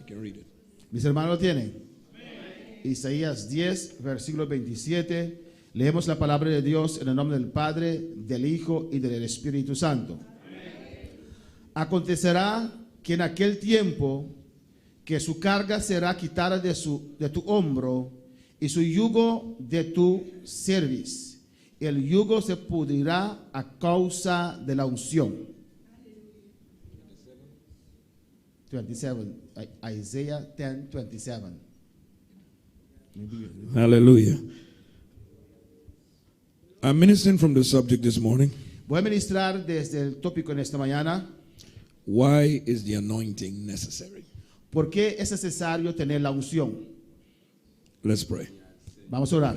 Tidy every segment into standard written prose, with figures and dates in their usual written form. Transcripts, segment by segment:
can read it. Mis hermanos lo tienen. Isaías 10, versículo 27. Leemos la palabra de Dios en el nombre del Padre, del Hijo y del Espíritu Santo. Acontecerá que en aquel tiempo que su carga será quitada de tu hombro y su yugo de tu cerviz. El yugo se pudrirá a causa de la unción. 27, Isaiah 10, 27. Hallelujah. I'm ministering from the subject this morning. Voy a ministrar desde el tópico en esta mañana. Why is the anointing necessary? ¿Por qué es necesario tener la unción? Let's pray. Vamos a orar.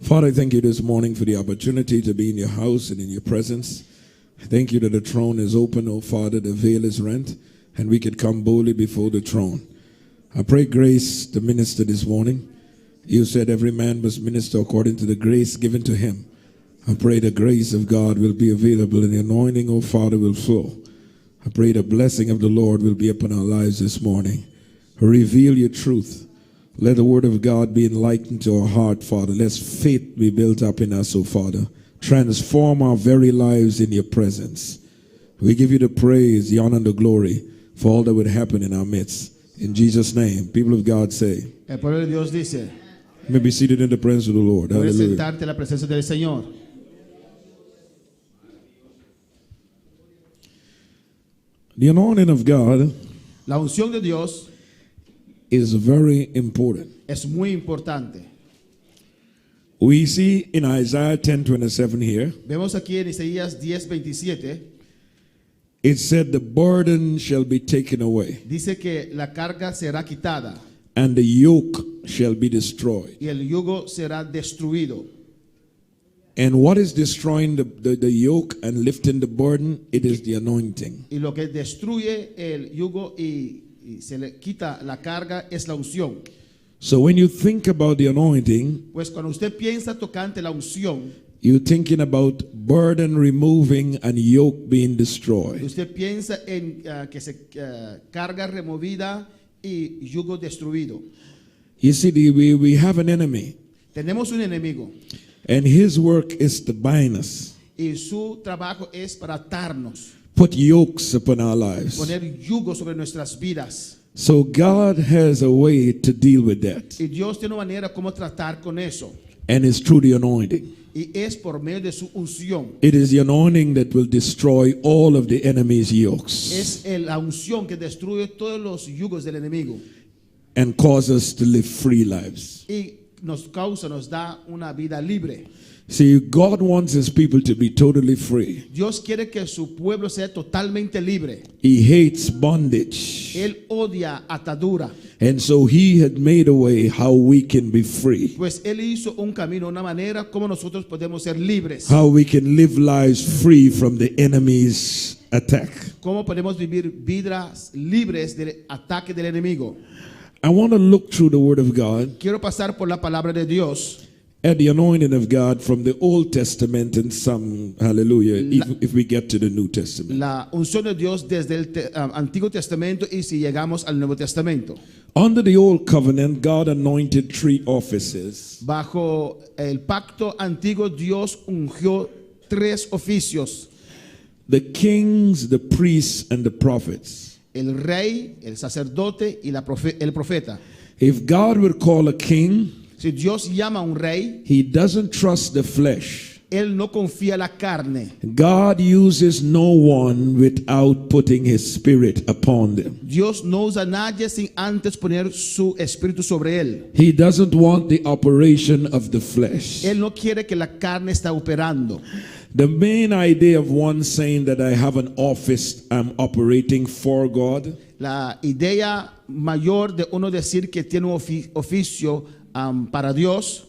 Father, I thank you this morning for the opportunity to be in your house and in your presence. I thank you that the throne is open, oh Father, the veil is rent, and we can come boldly before the throne. I pray grace to minister this morning. You said every man must minister according to the grace given to him. I pray the grace of God will be available and the anointing, oh Father, will flow. I pray the blessing of the Lord will be upon our lives this morning. Reveal your truth. Let the word of God be enlightened to our heart, Father. Let faith be built up in us, oh Father. Transform our very lives in your presence. We give you the praise, the honor, and the glory for all that would happen in our midst. In Jesus' name, people of God say, El pueblo de Dios dice, you may be seated in the presence of the Lord. puedes Hallelujah. sentarte en la presencia del Señor. The anointing of God La unción de Dios is very important. es muy importante. We see in Isaiah 10:27 here, Vemos aquí en Isaías 10, 27, it said the burden shall be taken away dice que la carga será quitada and the yoke shall be destroyed. y el yugo será destruido. And what is destroying the yoke and lifting the burden? It is the anointing. Y lo que destruye el yugo y se le quita la carga es la unción. So when you think about the anointing, Pues cuando usted piensa tocante la unción, you're thinking about burden removing and yoke being destroyed. usted piensa en que se carga removida y yugo destruido. You see, we have an enemy, Tenemos un enemigo and his work is to bind us, y su trabajo es para atarnos, put yokes upon our lives. poner yugo sobre nuestras vidas. So God has a way to deal with that, Y Dios tiene una manera como tratar con eso. and it's through the anointing. Y es por medio de su unción. It is the anointing that will destroy all of the enemy's yokes Es la unción que destruye todos los yugos del enemigo. and cause us to live free lives. Y nos da una vida libre. See, God wants his people to be totally free. Dios quiere que su pueblo sea totalmente libre. He hates bondage. Él odia atadura. And so he had made a way how we can be free. Pues Él hizo un camino, una manera como nosotros podemos ser libres. How we can live lives free from the enemy's attack. Cómo podemos vivir vidas libres del ataque del enemigo. I want to look through the word of God Quiero pasar por la palabra de Dios. at the anointing of God from the Old Testament and some, hallelujah, if we get to the New Testament. La unción de Dios desde el Antiguo Testamento y si llegamos al Nuevo Testamento. Under the Old Covenant, God anointed 3 offices. Bajo el pacto antiguo, Dios ungió 3 oficios: The kings, the priests, and the prophets. el rey, el sacerdote y el profeta. If God would call a king, Si Dios llama a un rey, he doesn't trust the flesh. Él no confía en la carne. God uses no one without putting his spirit upon them. Dios no usa a nadie sin antes poner su espíritu sobre él. He doesn't want the operation of the flesh. Él no quiere que la carne está operando. The main idea of one saying that I have an office, I'm operating for God, La idea mayor de uno decir que tiene un oficio para Dios,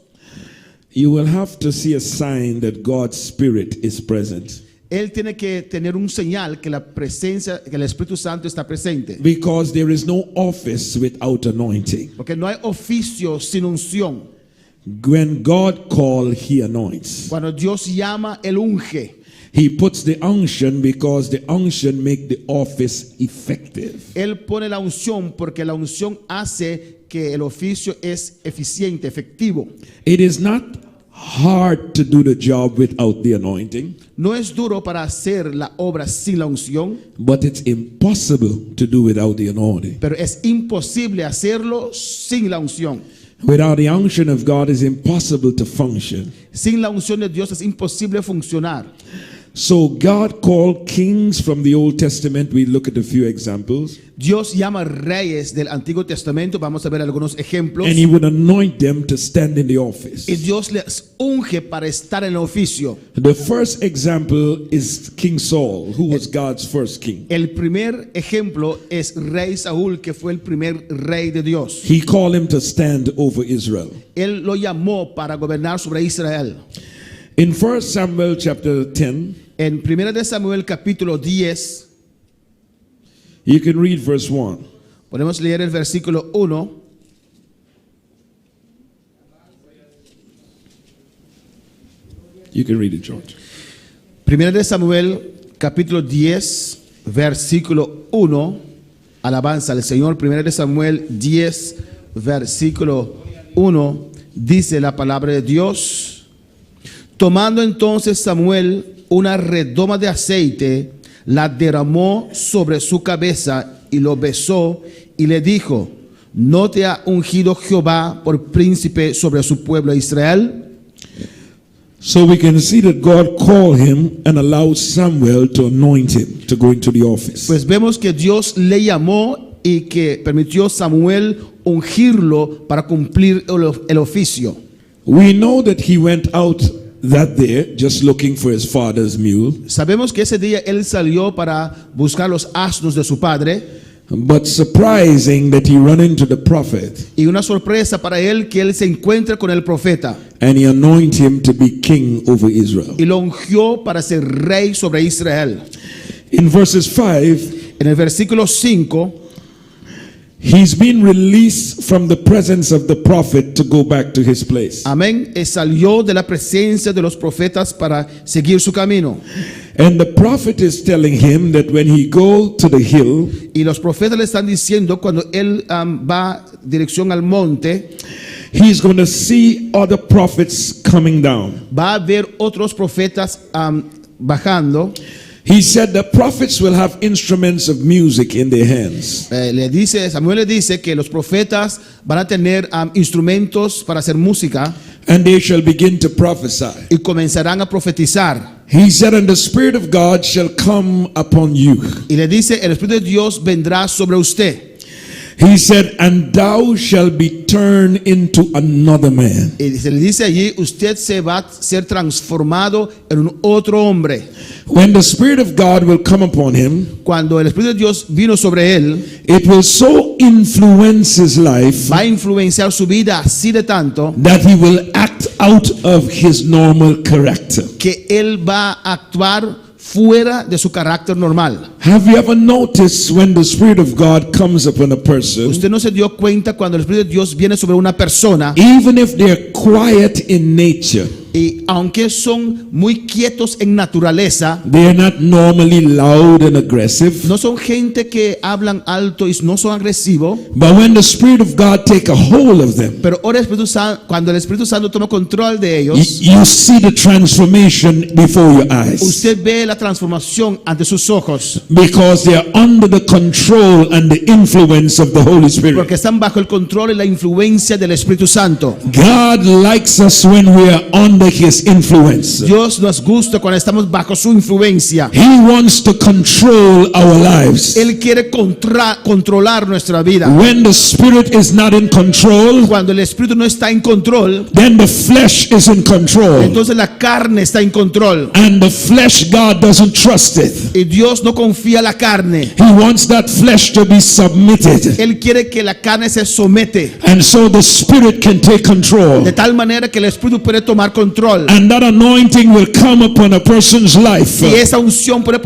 you will have to see a sign that God's spirit is present. él tiene que tener un señal que la presencia, que el Espíritu Santo está presente. Because there is no office without anointing. Porque no hay oficio sin unción. When God calls, he anoints. Cuando Dios llama, él unge. He puts the unction because the unction make the office effective. Él pone la unción porque la unción hace que el oficio es eficiente, efectivo. It is not hard to do the job without the anointing, No es duro para hacer la obra sin la unción, but it's impossible to do without the anointing. pero es imposible hacerlo sin la unción. Without the unction of God, it's impossible to function. Sin la unción de Dios es imposible funcionar. So God called kings from the Old Testament. We look at a few examples. Dios llama reyes del Antiguo Testamento. Vamos a ver algunos ejemplos. And he would anoint them to stand in the Y office. Dios les unge para estar en el oficio. The first example is King Saul, who was God's first king. El primer ejemplo es Rey Saúl, que fue el primer rey de Dios. He called him to stand over Israel. Él lo llamó para gobernar sobre Israel. In 1 Samuel chapter 10, En 1 de Samuel capítulo 10, you can read verse 1. podemos leer el versículo 1. You can read it, George. 1 de Samuel capítulo 10, versículo 1. Alabanza al Señor. 1 de Samuel 10, versículo 1. Dice la palabra de Dios. Tomando entonces Samuel una redoma de aceite, la derramó sobre su cabeza y lo besó y le dijo: ¿no te ha ungido Jehová por príncipe sobre su pueblo Israel? So we can see that God called him and allowed Samuel to anoint him to go into the office. Pues vemos que Dios le llamó y que permitió a Samuel ungirlo para cumplir el oficio. We know that he went out that day just looking for his father's mule. Sabemos que ese día él salió para buscar los asnos de su padre, But surprising that he run into the prophet y una sorpresa para él que él se encuentra con el profeta and he anoint him to be king over Israel. y lo ungió para ser rey sobre Israel. In verses 5, En el versículo 5, he's been released from the presence of the prophet to go back to his place. amén, salió de la presencia de los profetas para seguir su camino. And the prophet is telling him that when he go to the hill, Y los profetas le están diciendo cuando él va dirección al monte, he's going to see other prophets coming down. va a ver otros profetas bajando. He said the prophets will have instruments of music in their hands. Samuel le dice que los profetas van a tener instrumentos para hacer música And they shall begin to prophesy. y comenzarán a profetizar. He said, and the Spirit of God shall come upon you. Y le dice, el Espíritu de Dios vendrá sobre usted. He said, and thou shalt be turned into another man. Y se le dice allí, usted se va a ser transformado en un otro hombre. When the Spirit of God will come upon him, Cuando el Espíritu de Dios vino sobre él, it will so influence his life va a influenciar su vida así de tanto that he will act out of his normal character. que él va a actuar fuera de su carácter normal. Have you ever noticed when the Spirit of God comes upon a person, Usted no se dio cuenta cuando el Espíritu de Dios viene sobre una persona, even if they're quiet in nature, y aunque son muy quietos en naturaleza, they're not normally loud and aggressive, no son gente que hablan alto y no son agresivos, but when the Spirit of God take a hold of them, pero ahora cuando el Espíritu Santo toma control de ellos, you see the transformation before your eyes, usted ve la transformación ante sus ojos, because they are under the control and the influence of the Holy Spirit. porque están bajo el control y la influencia del Espíritu Santo. God likes us when we are under His influence. Dios nos gusta cuando estamos bajo su influencia. He wants to control our lives. Él quiere controlar nuestra vida. When the Spirit is not in control, Cuando el Espíritu no está en control, then the flesh is in control. entonces la carne está en control. And the flesh, God doesn't trust it. Y Dios no confía en la carne. He wants that flesh to be submitted. Él quiere que la carne se somete And so the Spirit can take control. de tal manera que el Espíritu puede tomar control. control. And that anointing will come upon a person's life. Y esa unción puede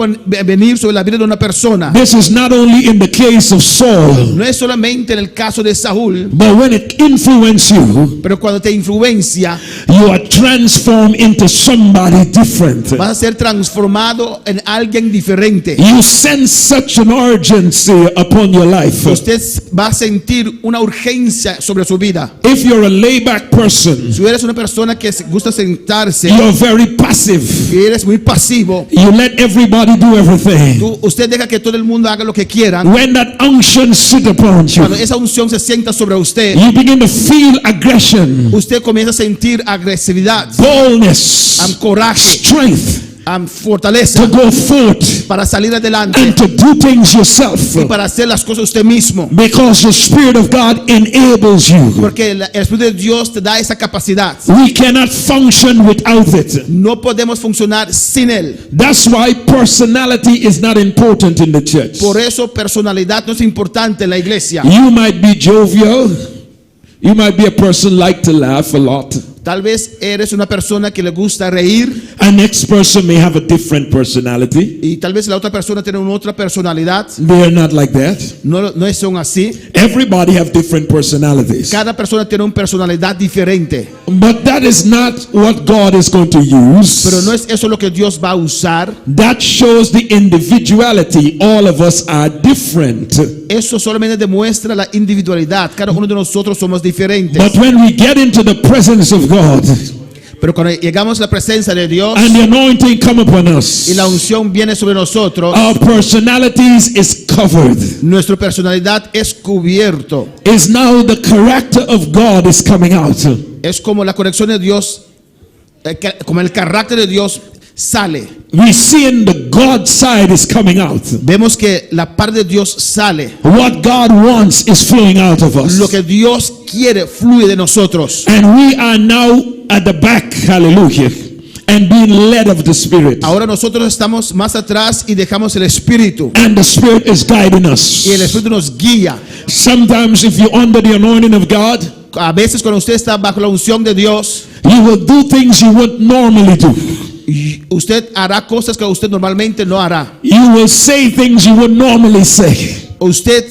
venir sobre la vida de una persona. This is not only in the case of Saul, No es solamente en el caso de Saúl, but when it influences you, pero cuando te influencia, you are transformed into somebody different. vas a ser transformado en alguien diferente. You sense such an urgency upon your life. Usted va a sentir una urgencia sobre su vida. If you're a layback person, Si eres una persona que gusta sentarse you're very passive. y eres muy pasivo, You let everybody do everything. usted deja que todo el mundo haga lo que quieran. When that unction sit upon you, Cuando esa unción se sienta sobre usted, you begin to feel aggression, usted comienza a sentir agresividad, boldness, coraje, strength fortaleza to go forth para salir adelante and to do things yourself, y para hacer las cosas usted mismo. because the Spirit of God enables you. Porque el Espíritu de Dios te da esa capacidad. We cannot function without it. No podemos funcionar sin él. That's why personality is not important in the church. Por eso personalidad no es importante en la iglesia. You might be jovial. You might be a person like to laugh a lot. Tal vez eres una persona que le gusta reír An next person may have a different personality. y tal vez la otra persona tiene una otra personalidad. They are not like that. No son así. Everybody have different personalities. Cada persona tiene una personalidad diferente. But that is not what God is going to use. Pero no es eso lo que Dios va a usar. That shows the individuality. All of us are different. Eso solamente demuestra la individualidad. Cada uno de nosotros somos diferentes. But when we get into the presence of God Pero cuando llegamos a la presencia de Dios and the anointing come upon us, y la unción viene sobre nosotros, our personalities is covered. nuestra personalidad es cubierto. Is now the character of God is coming out. Es como la conexión de Dios, como el carácter de Dios sale. We see in the God side is coming out. Vemos que la parte de Dios sale. What God wants is flowing out of us. Lo que Dios quiere fluye de nosotros. And we are now at the back, hallelujah, and being led of the Spirit. Ahora nosotros estamos más atrás y dejamos el Espíritu. And the Spirit is guiding us. Y el Espíritu nos guía. Sometimes if you're under the anointing of God, A veces cuando usted está bajo la unción de Dios, you will do things you wouldn't normally do. usted hará cosas que usted normalmente no hará. You will say things you would normally say. Usted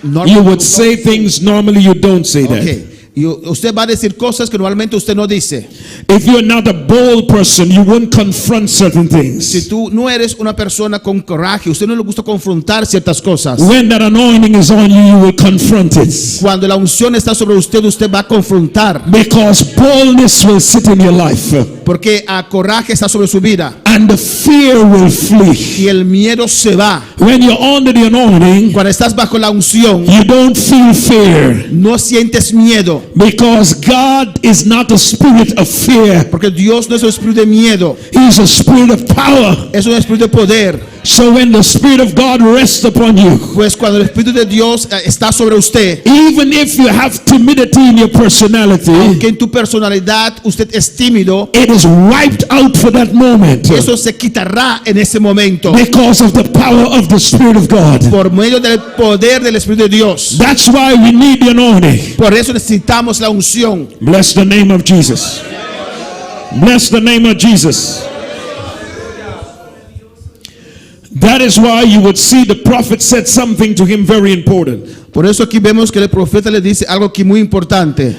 You would say things normally you don't say that. Okay. Y usted va a decir cosas que normalmente usted no dice. If you're not a bold person, you won't confront certain Si things. tú no eres una persona con coraje, usted no le gusta confrontar ciertas cosas. When that anointing is on you, you will confront it. Cuando la unción está sobre usted, usted va a confrontar. Because boldness will sit in your life. Porque a coraje está sobre su vida. And the fear will flee. Y el miedo se va. When you're under the anointing, Cuando estás bajo la unción, you don't feel fear. no sientes miedo. Because God is not a spirit of fear. Porque Dios no es un espíritu de miedo. He's a spirit of power. Es un espíritu de poder. So when the Spirit of God rests upon you, Pues cuando el espíritu de Dios está sobre usted, even if you have timidity in your personality, que en tu personalidad usted es tímido, it is wiped out for that moment eso se quitará en ese momento. because of the power of the Spirit of God. Por medio del poder del Espíritu de Dios. That's why we need the anointing. Por eso necesitamos la unción. Bless the name of Jesus. Bless the name of Jesus. That is why you would see the prophet said something to him very important. Por eso aquí vemos que el profeta le dice algo aquí muy importante.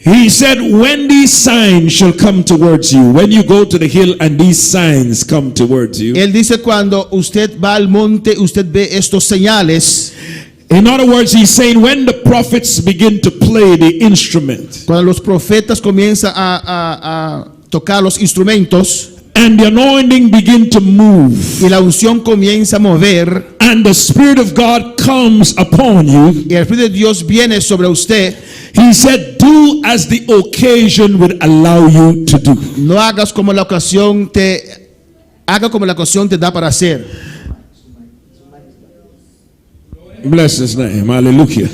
He said, when these signs shall come towards you, when you go to the hill and these signs come towards you. Él dice cuando usted va al monte, usted ve estos señales. In other words, he's saying when the prophets begin to play the instrument Cuando los profetas comienzan a tocar los instrumentos and the anointing begin to move y la unción comienza a mover and the Spirit of God comes upon you, y el Espíritu de Dios viene sobre usted, he said, do as the occasion would allow you to do. no hagas como la ocasión haga como la ocasión te da para hacer. Bless his name. Hallelujah.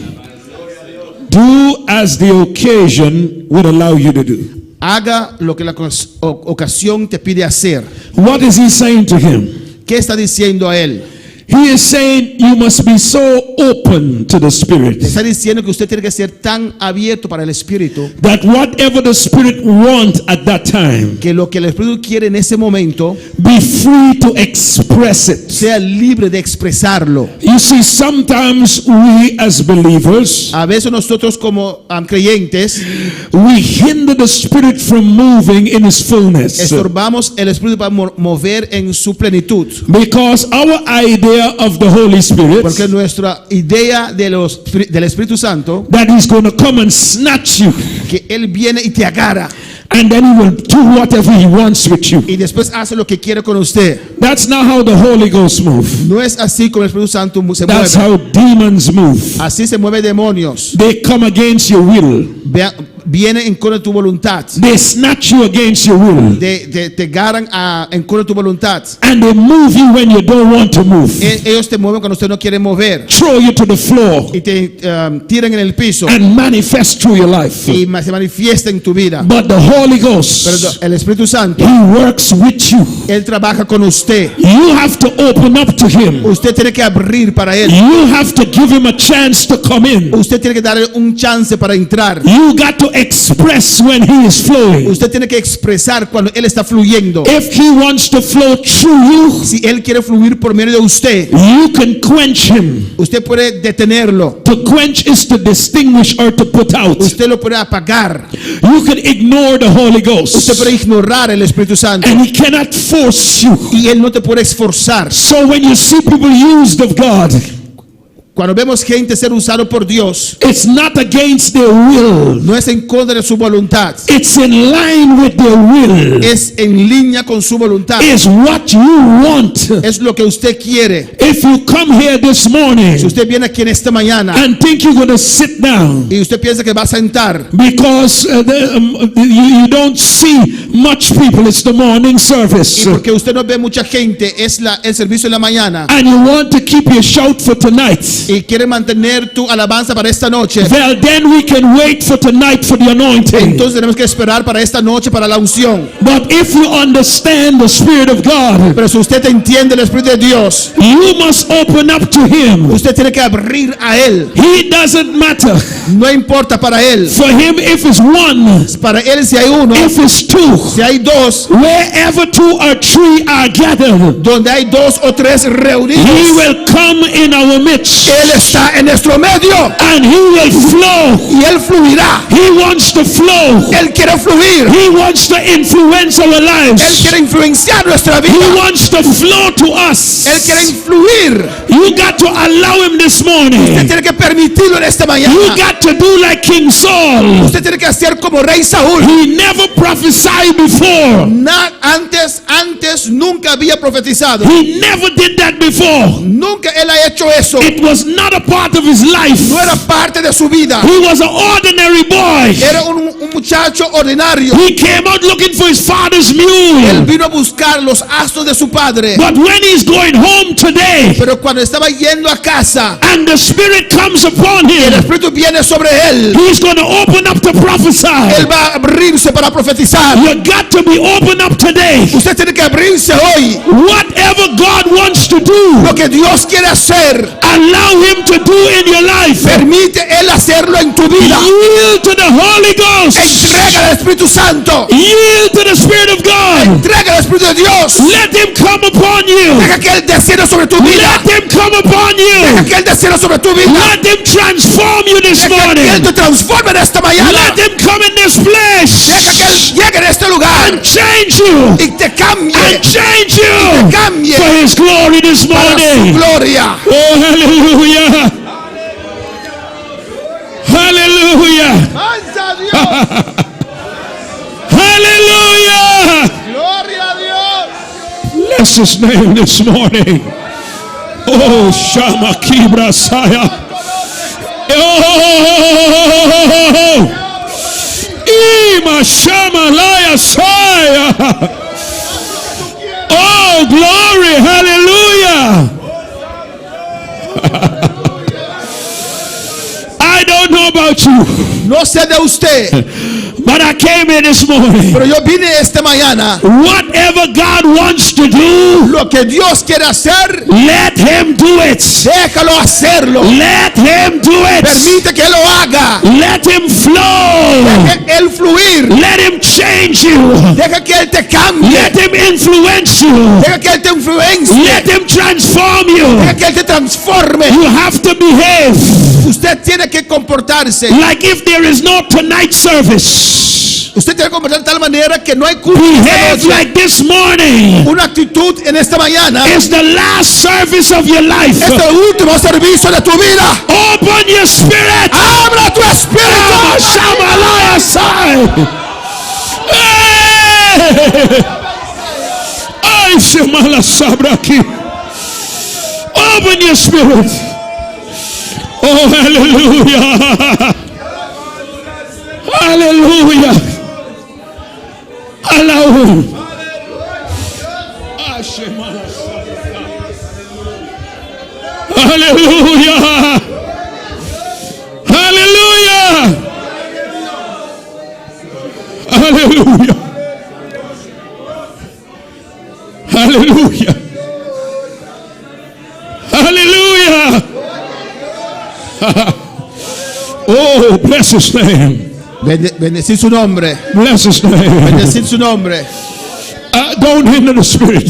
Do as the occasion would allow you to do. Haga lo que la ocasión te pide hacer. What is he saying to him? ¿Qué está diciendo a él? He is saying you must be so open to the Spirit Está diciendo que usted tiene que ser tan abierto para el Espíritu that whatever the Spirit wants at that time, que lo que el Espíritu quiere en ese momento be free to express it. sea libre de expresarlo. You see, sometimes we as believers, A veces nosotros como creyentes we hinder the Spirit from moving in His fullness estorbamos el Espíritu para mover en su plenitud. because our idea of the Holy Spirit Porque nuestra idea del Espíritu Santo, that He's going to come and snatch you, que Él viene y te agarra and then He will do whatever He wants with you. y después hace lo que quiere con usted. That's not how the Holy Ghost moves. No es así como el Espíritu Santo se That's mueve. how demons move. Así se mueve demonios. They come against your will. Viene en contra de tu voluntad. They snatch you against your will. Te agarran en contra de tu voluntad. And they move you when you don't want to move. Ellos te mueven cuando usted no quiere mover. Throw you to the floor Y te tiran en el piso. and manifest through your life. Y se manifiesta en tu vida. But the Holy Pero Ghost, el Espíritu Santo, He works with you. Él trabaja con usted. You have to open up to Him. Usted tiene que abrir para Él. You have to give Him a chance to come in. Usted tiene que darle un chance para entrar. You got to express when He is flowing. Usted tiene que expresar cuando Él está fluyendo. If He wants to flow through you, Si Él quiere fluir por medio de usted, you can quench Him. usted puede detenerlo. To quench is to distinguish or to put out. Usted lo puede apagar. You can ignore the Holy Usted puede Ghost, ignorar el Espíritu Santo. and He cannot force you. Y Él no te puede esforzar. So when you see people used of God, Cuando vemos gente ser usado por Dios, it's not against their will. no es en contra de su voluntad. It's in line with their will. Es en línea con su voluntad. It's what you want. Es lo que usted quiere. If you come here this morning Si usted viene aquí en esta mañana and think you're going to sit down y usted piensa que va a sentar because you don't see much people, it's the morning y service, porque usted no ve mucha gente, es el servicio de la mañana and you want to keep your shout for tonight, y quiere mantener tu alabanza para esta noche, well, then we can wait for tonight for the anointing. entonces tenemos que esperar para esta noche para la unción. But if you understand the Spirit of God, Pero si usted entiende el Espíritu de Dios, you must open up to Him. usted tiene que abrir a Él. He doesn't matter. No importa para Él. For Him, if it's one, Para Él si hay uno, if it's two, si hay dos, wherever 2 or 3 are gathered, donde hay 2 o 3 He reunidos, will come in our midst, Él está en nuestro medio and He will flow. y Él fluirá. He wants to flow. Él quiere fluir. He wants to influence our Él lives. quiere influenciar nuestra He vida. wants to flow to Él quiere us. influir. You got to allow Him this Usted morning. tiene que permitirlo en esta You mañana. got to do like King Saul. Usted tiene que hacer como Rey Saúl. He never prophesied before. Antes nunca había profetizado. He never did that before. Nunca él ha hecho eso. It was not a part of his life. No era parte de su vida. He was an ordinary boy. Era un muchacho ordinario. He came out looking for his father's Él mule. vino a buscar los asnos de su padre. But when he's going home today, Pero cuando estaba yendo a casa, and the Spirit comes upon el him, Espíritu viene sobre él. he's going to open up to Él prophesy. va a abrirse para profetizar. You got to be open up today. Usted tiene que abrirse hoy. Whatever God wants to do, Lo que Dios quiere hacer, allow Him to do in your life. permite Él hacerlo en tu vida. Yield to the Holy Ghost. Entrega al Espíritu Santo. Yield to the Spirit of God. Entrega al Espíritu de Dios. Let Him come upon you. Deja que Él descienda sobre tu vida. Let Him come upon Deja you. que Él descienda sobre tu vida. Let Him transform you this Deja que Él morning. te transforme en esta mañana. Let Him come in this Deja que Él place llegue en este lugar and change you. y te cambie And change te you cambie for His glory this para su morning. gloria. Oh, hallelujah. Hallelujah. ¡Alza a Dios! Hallelujah. ¡Gloria a Dios! Bless His name this morning. Oh, Shama Kibra Saya. Oh, Ima Shama Laya Saya. Oh, glory. Hallelujah. I don't know about you, No sé de usted, But I came here this morning. Pero yo vine esta mañana. Whatever God wants to do, Lo que Dios quiere hacer, let Him do it. déjalo hacerlo. Let Him do it. Permite que lo haga. Let Him flow. Deja Él fluir. Let Him change you. Deja que Él te cambie. Let Him influence you. Deja que Él te influencie. Let Him transform you. Deja que Él te transforme. You have to behave Usted tiene que comportarse. like if there is no tonight service. Usted tiene que comportarse de tal manera que no hay culto esta Behave noche. like this morning Una actitud en esta mañana is the last service of your life. es el último servicio de tu vida. Open your spirit. Abra tu espíritu. Shamalaya side. Ay, Shamala Sabraki. Open your spirit. Oh, hallelujah. Hallelujah. Allow him. Ah, Shamala Sabraki. Hallelujah. Hallelujah. Hallelujah. Hallelujah. Hallelujah. Oh, bless his name. Bendecir su nombre. Bless his name. Bendecir su nombre. Don't hinder the spirit.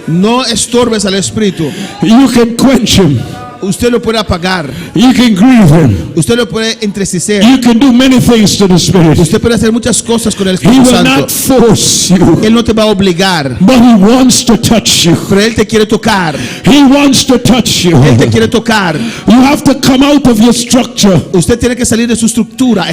No estorbes al espíritu. You can quench him. Usted lo puede apagar. You can grieve him. Usted lo puede entristecer. You can do many things to the spirit. Usted puede hacer muchas cosas con el He Espíritu will Santo. not force you, Él no te va a obligar, but he wants to touch you. pero Él te quiere tocar. He wants to touch you. Él te quiere tocar. You have to come out of your structure. Usted tiene que salir de su estructura.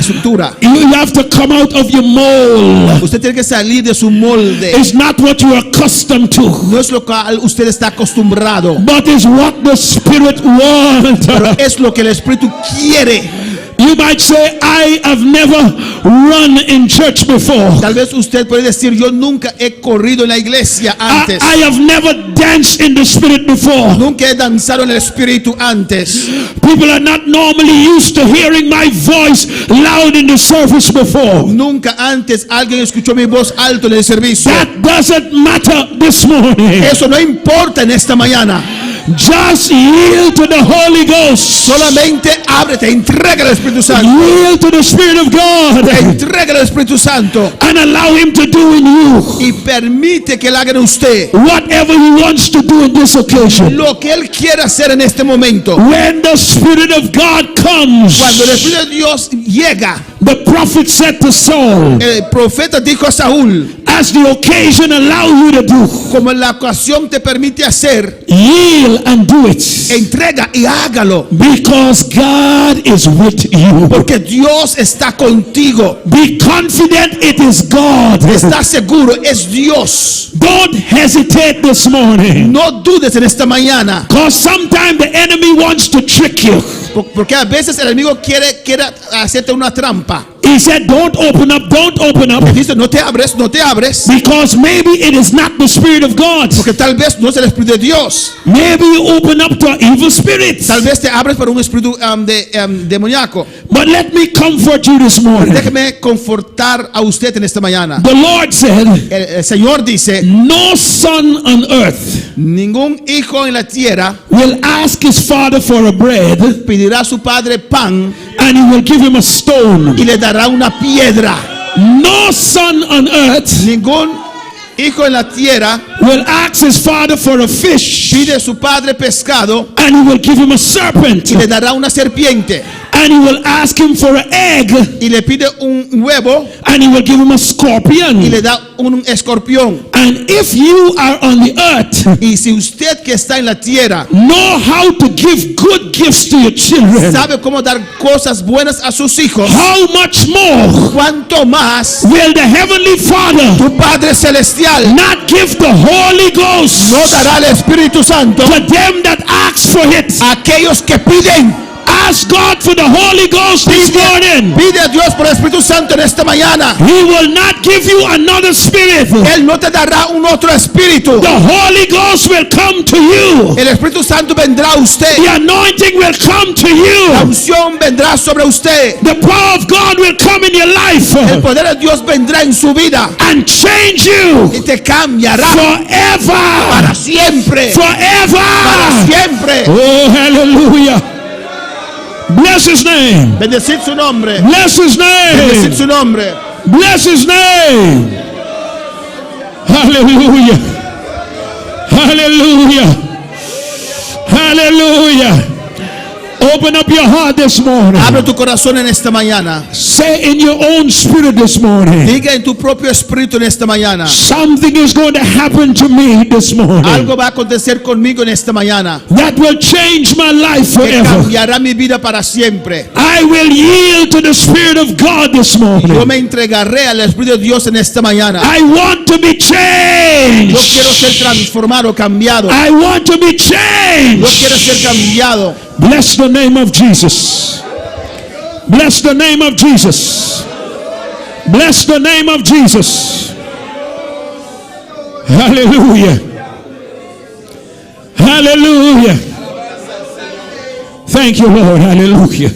You have to come out of your mold. Usted tiene que salir de su molde. It's not what you are accustomed to, No es lo cual usted está acostumbrado, but it's what the Spirit wants. pero es lo que el Espíritu quiere. You might say, I have never run in church before. Tal vez usted puede decir, yo nunca he corrido en la iglesia antes. I have never danced in the Spirit before. Nunca he danzado en el Espíritu antes. People are not normally used to hearing my voice loud in the service before. Nunca antes alguien escuchó mi voz alto en el servicio. That doesn't matter this morning. Eso no importa en esta mañana. Just yield to the Holy Ghost. Solamente ábrete, entrega al Espíritu Santo. Yield to the Spirit of God Entrega al Espíritu Santo and allow Him to do in you y permite que Él haga en usted whatever He wants to do in this occasion. lo que Él quiere hacer en este momento. When the Spirit of God comes, Cuando el Espíritu de Dios llega, the prophet said to Saul, el profeta dijo a Saúl, as the occasion allow you to do, como la ocasión te permite hacer, yield and do it, entrega y hágalo, because God is with you. porque Dios está contigo. Be confident it is God. Está seguro, es Dios. Don't hesitate this morning, No dudes en esta mañana, because sometimes the enemy wants to trick you. porque a veces el enemigo quiere hacerte una trampa. He said, don't open up, Dice, no te abres, because maybe it is not the Spirit of God. porque tal vez no es el Espíritu de Dios. Maybe you open up to evil spirits. Tal vez te abres para un espíritu demoníaco. But let me comfort you this morning. Déjeme confortar a usted en esta mañana. The Lord said, El Señor dice, no son on earth ningún hijo en la tierra will ask his father for a bread, pedirá a su padre pan and he will give him a stone. y le dará una piedra. No son on earth Ningún hijo en la tierra will ask his father for a fish, pide a su padre pescado and he will give him a serpent. y le dará una serpiente. And he will ask him for an egg, Y le pide un huevo and he will give him a y scorpion. le da un escorpión. And if you are on the earth, Y si usted que está en la tierra know how to give good gifts to your children, sabe cómo dar cosas buenas a sus hijos, how much more cuánto más will the Heavenly Father tu Padre Celestial not give the Holy Ghost no dará el Espíritu Santo to them that ask for it? a aquellos que piden. Ask God for the Holy Ghost this morning. Pide a Dios por el Espíritu Santo en esta mañana. He will not give you another spirit. Él no te dará un otro espíritu. The Holy Ghost will come to you. El Espíritu Santo vendrá a usted. The anointing will come to La you. unción vendrá sobre usted. The power of God will come in your life El poder de Dios vendrá en su vida and change you y te cambiará forever. para siempre. Para Forever. siempre. Oh, hallelujah. Bless his name. Bendecid su nombre. Bless his Bendecid name. su nombre. Bless his name. Hallelujah. Hallelujah. Hallelujah. Open up your heart this morning. Abre tu corazón en esta mañana. Say in your own spirit this morning, Diga en tu propio espíritu en esta mañana. something is going to happen to me this morning Algo va a acontecer conmigo en esta mañana that will change my life que forever. cambiará mi vida para siempre. I will yield to the Spirit of God this Yo morning. me entregaré al Espíritu de Dios en esta mañana. I want to be Yo quiero ser changed. transformado, cambiado. I want to be Yo quiero ser changed. cambiado. Bless the name of Jesus. Bless the name of Jesus. Bless the name of Jesus. Hallelujah. Hallelujah. Thank you, Lord. Hallelujah.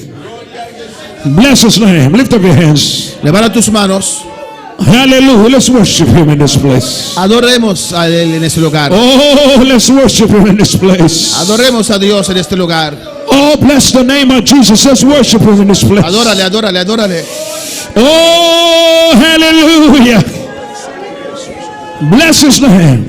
Bless his name. Lift up your hands. Levanta tus manos. Hallelujah. Let's worship him in this place. Adoremos a Él en este lugar. Oh, let's worship him in this place. Adoremos a Dios en este lugar. Oh, bless the name of Jesus. Let's worship him in this place. Adórale, adórale, adórale. Oh, hallelujah. Bless his name.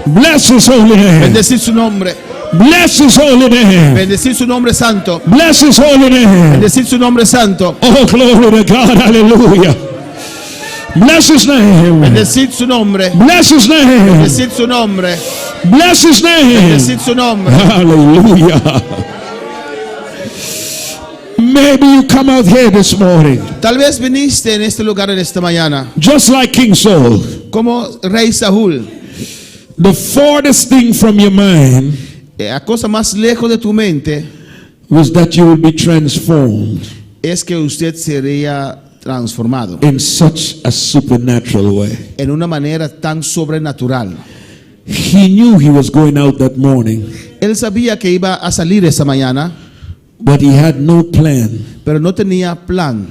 Bless his holy name. Bendecir su nombre. Bless his holy name. Bendecir su nombre santo. Bless his holy name. Bendecir su nombre santo. Oh, glory to God. Hallelujah. Bless his name. Bendecir su nombre. Bless his name. Bendecir su nombre. Bless his name. Bendecir su nombre. Hallelujah. Maybe you come out here this morning Tal vez viniste en este lugar en esta mañana just like King Saul. como rey Saúl. The farthest thing from your mind La cosa más lejos de tu mente was that you will be transformed es que usted sería transformado in such a supernatural way. en una manera tan sobrenatural. He knew he was going out that morning, Él sabía que iba a salir esa mañana, but he had no plan pero no tenía plan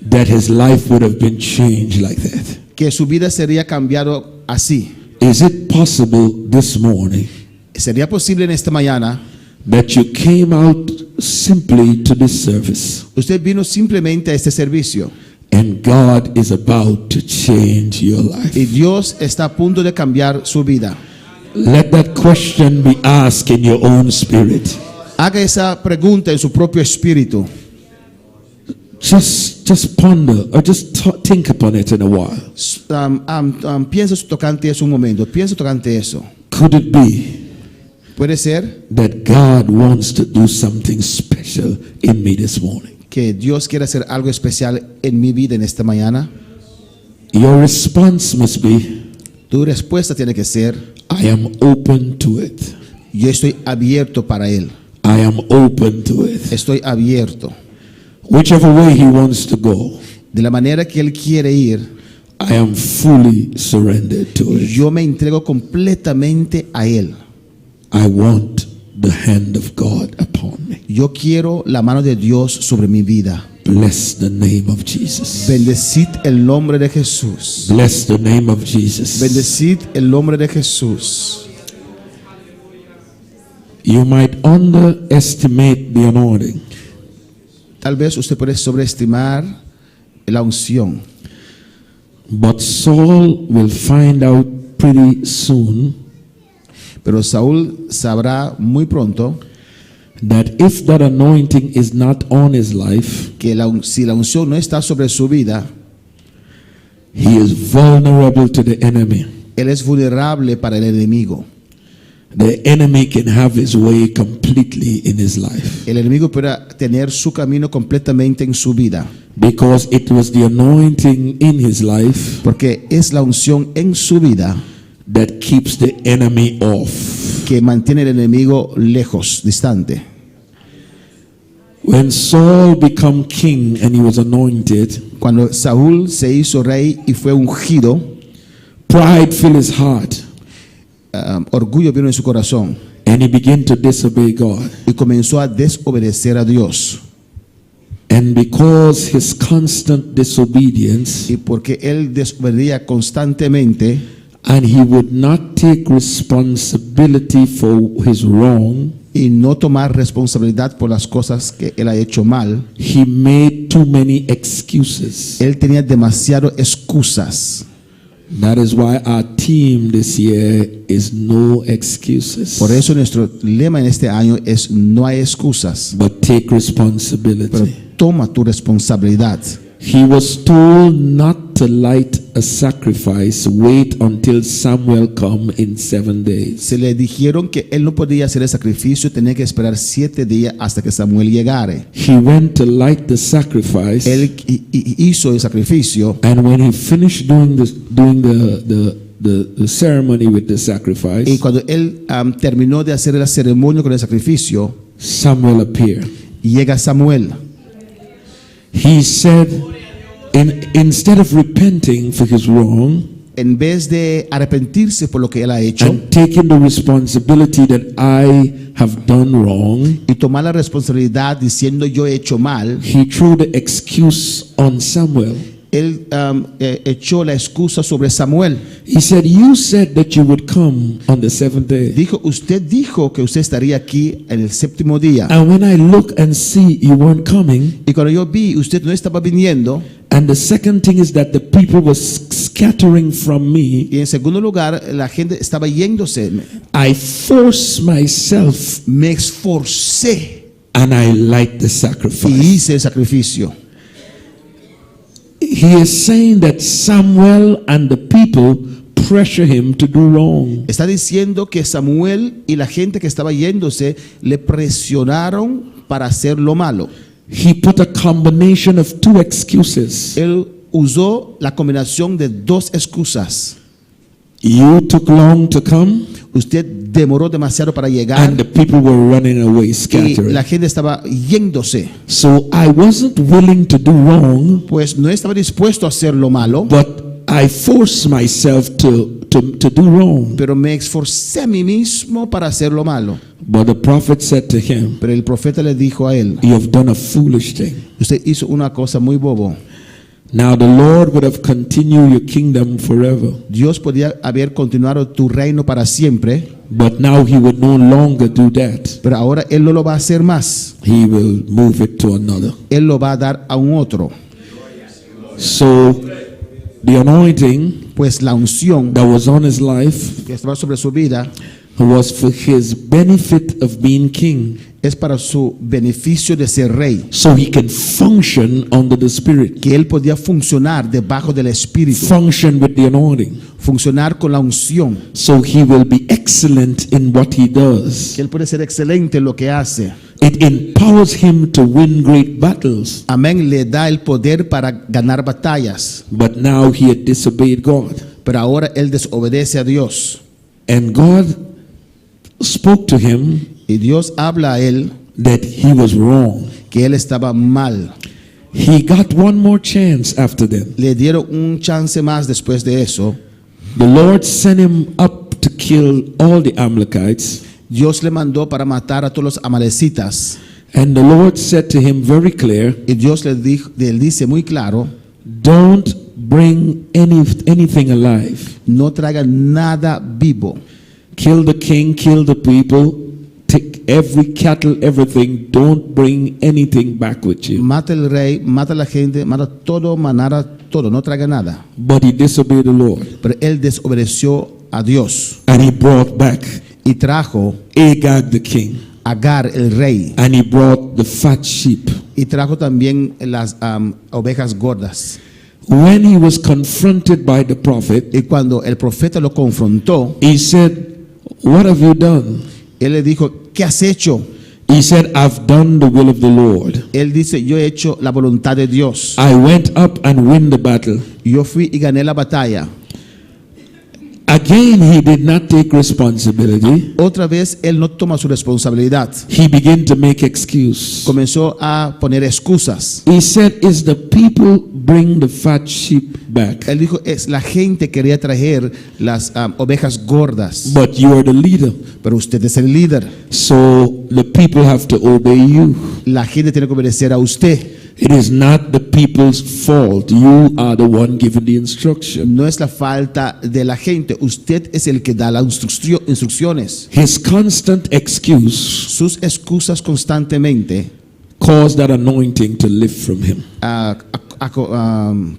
that his life would have been changed like that. que su vida sería cambiado así. Is it possible this morning ¿Sería posible en esta mañana? that you came out simply to this service Usted vino simplemente a este servicio and God is about to change your life? y Dios está a punto de cambiar su vida. Let that question be asked in your own spirit. Haga esa pregunta en su propio espíritu. Just ponder or just think upon it in a while. Piensa tocante eso un momento. Piensa tocante eso. Could it be Puede ser that God wants to do something special in me this morning? que Dios quiere hacer algo especial en mi vida en esta mañana. Your response must be, Tu respuesta tiene que ser: I am open to it. yo estoy abierto para Él. I am open to it. Estoy abierto. Whichever way he wants to go, De la manera que Él quiere ir, I am fully surrendered to it. yo me entrego completamente a Él. I want the hand of God upon me. Yo quiero la mano de Dios sobre mi vida. Bless the name of Jesus. Bendecid el nombre de Jesús. Bless the name of Jesus. Bendecid el nombre de Jesús. You might underestimate the anointing, Tal vez usted puede sobreestimar la unción, but Saul will find out pretty soon pero Saúl sabrá muy pronto that if that anointing is not on his life, que si la unción no está sobre su vida, he is vulnerable to the enemy. él es vulnerable para el enemigo. The enemy can have his way completely in his life El enemigo puede tener su camino completamente en su vida, because it was the anointing in his life porque es la unción en su vida that keeps the enemy off. que mantiene el enemigo lejos, distante. When Saul became king and he was anointed, Cuando Saúl se hizo rey y fue ungido, pride filled his heart orgullo vino en su corazón and he began to disobey God. y comenzó a desobedecer a Dios. And because his constant disobedience, Y porque él desobedecía constantemente and he would not take responsibility for his wrong, y no tomar responsabilidad por las cosas que él ha hecho mal, he made too many excuses. él tenía demasiadas excusas. That is why our theme this year is no excuses, Por eso nuestro lema en este año es no hay excusas, but take pero responsibility. toma tu responsabilidad. He was told not to light a sacrifice, wait until Samuel come in 7 days. Se le dijeron que él no podía hacer el sacrificio, tenía que esperar 7 días hasta que Samuel llegara. He went to light the sacrifice, Él hizo el sacrificio and when he finished doing the ceremony with the sacrifice, y cuando él terminó de hacer la ceremonia con el sacrificio, Samuel appeared. llega Samuel. He said, instead of repenting for his wrong En vez de arrepentirse por lo que él ha hecho and taking the responsibility that I have done wrong, y tomar la responsabilidad diciendo yo he hecho mal, he threw the excuse on Samuel. él echó la excusa sobre Samuel. He said, you said that you would come on the 7th day. Usted dijo que usted estaría aquí en el 7º día. And when I look and see you weren't coming, Y cuando yo vi, usted no estaba viniendo. and the second thing is that the people were scattering from me, Y en segundo lugar, la gente estaba yéndose. I forced myself Me esforcé and I light the y sacrifice. hice el sacrificio. He is saying that Samuel and the people pressure him to do wrong. Está diciendo que Samuel y la gente que estaba yéndose le presionaron para hacer lo malo. He put a combination of two excuses. Él usó la combinación de dos excusas. You took long to come, Usted demoró demasiado para llegar and the people were running away, y scattering. la gente estaba yéndose. So I wasn't willing to do wrong, Pues no estaba dispuesto a hacer lo malo, but I forced myself to do wrong. pero me esforcé a mí mismo para hacer lo malo. But the prophet said to him, Pero el profeta le dijo a él, you have done a foolish thing. usted hizo una cosa muy bobo. Now the Lord would have continued your kingdom forever, Dios podía haber continuado tu reino para siempre, but now he would no longer do that. pero ahora él no lo va a hacer más. He will move it to another. Él lo va a dar a un otro. So the anointing Pues la unción that was on his life que estaba sobre su vida was for his benefit of being king, es para su beneficio de ser rey, so he can function under the Spirit, que él podía funcionar debajo del Espíritu, function with the anointing, funcionar con la unción, so he will be excellent in what he does. que él puede ser excelente en lo que hace. It empowers him to win great battles, Amén, le da el poder para ganar batallas, but now he had disobeyed God, pero ahora él desobedece a Dios. and God spoke to him Y Dios habla a él that he was wrong. que él estaba mal. He got one more chance after that. Le dieron un chance más después de eso. The Lord sent him up to kill all the Amalekites, Dios le mandó para matar a todos los amalecitas. and the Lord said to him very clear, Y Dios le dice muy claro, don't bring anything alive. no traiga nada vivo. Kill the king, kill the people, take every cattle, everything. Don't bring anything back with you. Mata el rey, mata a la gente, mata todo, manara todo, no traiga nada. But he disobeyed the Lord, Pero él desobedeció a Dios and he brought back y trajo Agag the king, a Agar el rey and he brought the fat sheep. y trajo también las ovejas gordas. When he was confronted by the prophet, Y cuando el profeta lo confrontó, he said, what have you done? él le dijo, ¿qué has hecho? He said, I've done the will of the Lord. Él dice, yo he hecho la voluntad de Dios. I went up and win the battle. Yo fui y gané la batalla. Again, Again, he did not take responsibility. Otra vez él no toma su responsabilidad. He began to make excuse. Comenzó a poner excusas. He said, "Is the people bring the fat sheep back? Él dijo, es la gente quería traer las ovejas gordas, But you are the leader, pero usted es el líder. so the people have to obey you. La gente tiene que obedecer a usted. It is not the people's fault. You are the one giving the instruction." No es la falta de la gente. Usted es el que da las instrucciones. His constant excuse Sus excusas constantemente caused that anointing to lift from him.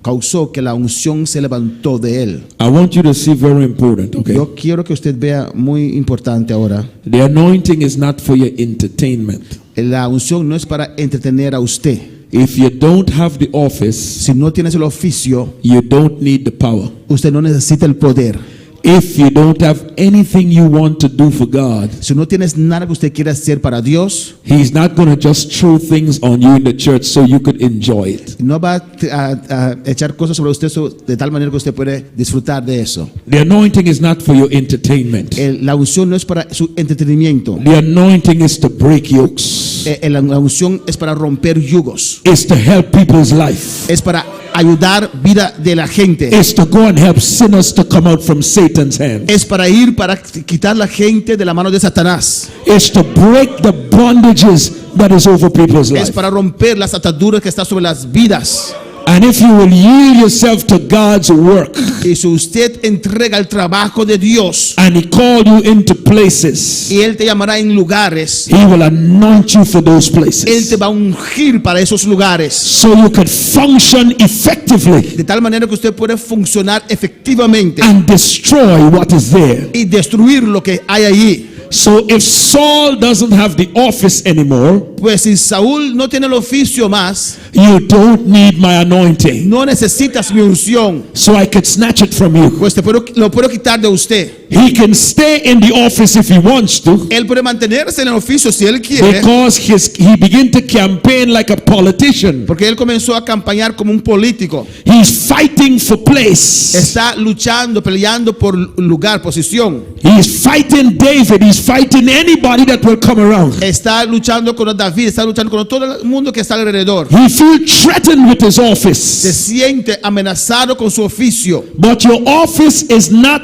Causó que la unción se levantó de él. I want you to see very important, okay? Yo quiero que usted vea muy importante ahora. The anointing is not for your entertainment. La unción no es para entretener a usted. If you don't have the office, Si no tienes el oficio, you don't need the power. usted no necesita el poder. If you don't have anything you want to do for God, Si no tienes nada que usted quiera hacer para Dios, He's not going to just throw things on you in the church so you could enjoy it. no va a echar cosas sobre usted de tal manera que usted puede disfrutar de eso. The anointing is not for your entertainment. La unción no es para su entretenimiento. The anointing is to break yokes. La unción es para romper yugos. It's to help people's life. Es para ayudar vida de la gente. It's to go and help sinners to come out from Satan's hands. Es para ir para quitar la gente de la mano de Satanás. It's to break the bondages that is over people's Es life. para romper las ataduras que están sobre las vidas. And if you will yield yourself to God's work, Y si usted entrega el trabajo de Dios and He called you into places, y Él te llamará en lugares, He will anoint you for those Él te places, va a ungir para esos lugares. so you can function effectively De tal manera que usted puede funcionar efectivamente and destroy what is there. y destruir lo que hay allí. So if Saul doesn't have the office anymore, Pues si Saúl no tiene el oficio más, you don't need my anointing, no necesitas mi unción, so I could snatch it from you. pues lo puedo quitar de usted. He can stay in the office if he wants to, Él puede mantenerse en el oficio si él quiere, because he began to campaign like a politician. porque él comenzó a campañar como un político. He's fighting for place. Está luchando, peleando por lugar, posición. He's fighting David. He's fighting anybody that will come around. Está luchando con David, está luchando con todo el mundo que está alrededor. He feels threatened with his Se office. siente amenazado con su oficio. But your office is not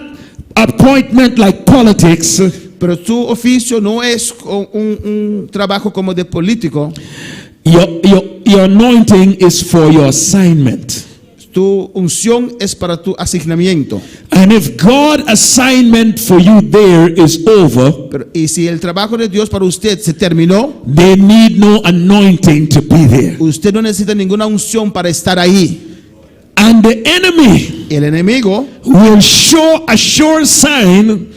appointment like politics. Pero tu oficio no es un trabajo como de político. Your anointing is for your assignment. Tu unción es para tu asignamiento. And if God's assignment for you there is over, Y si el trabajo de Dios para usted se terminó, they need no anointing to be there. usted no necesita ninguna unción para estar ahí. And the enemy El enemigo will show a sure sign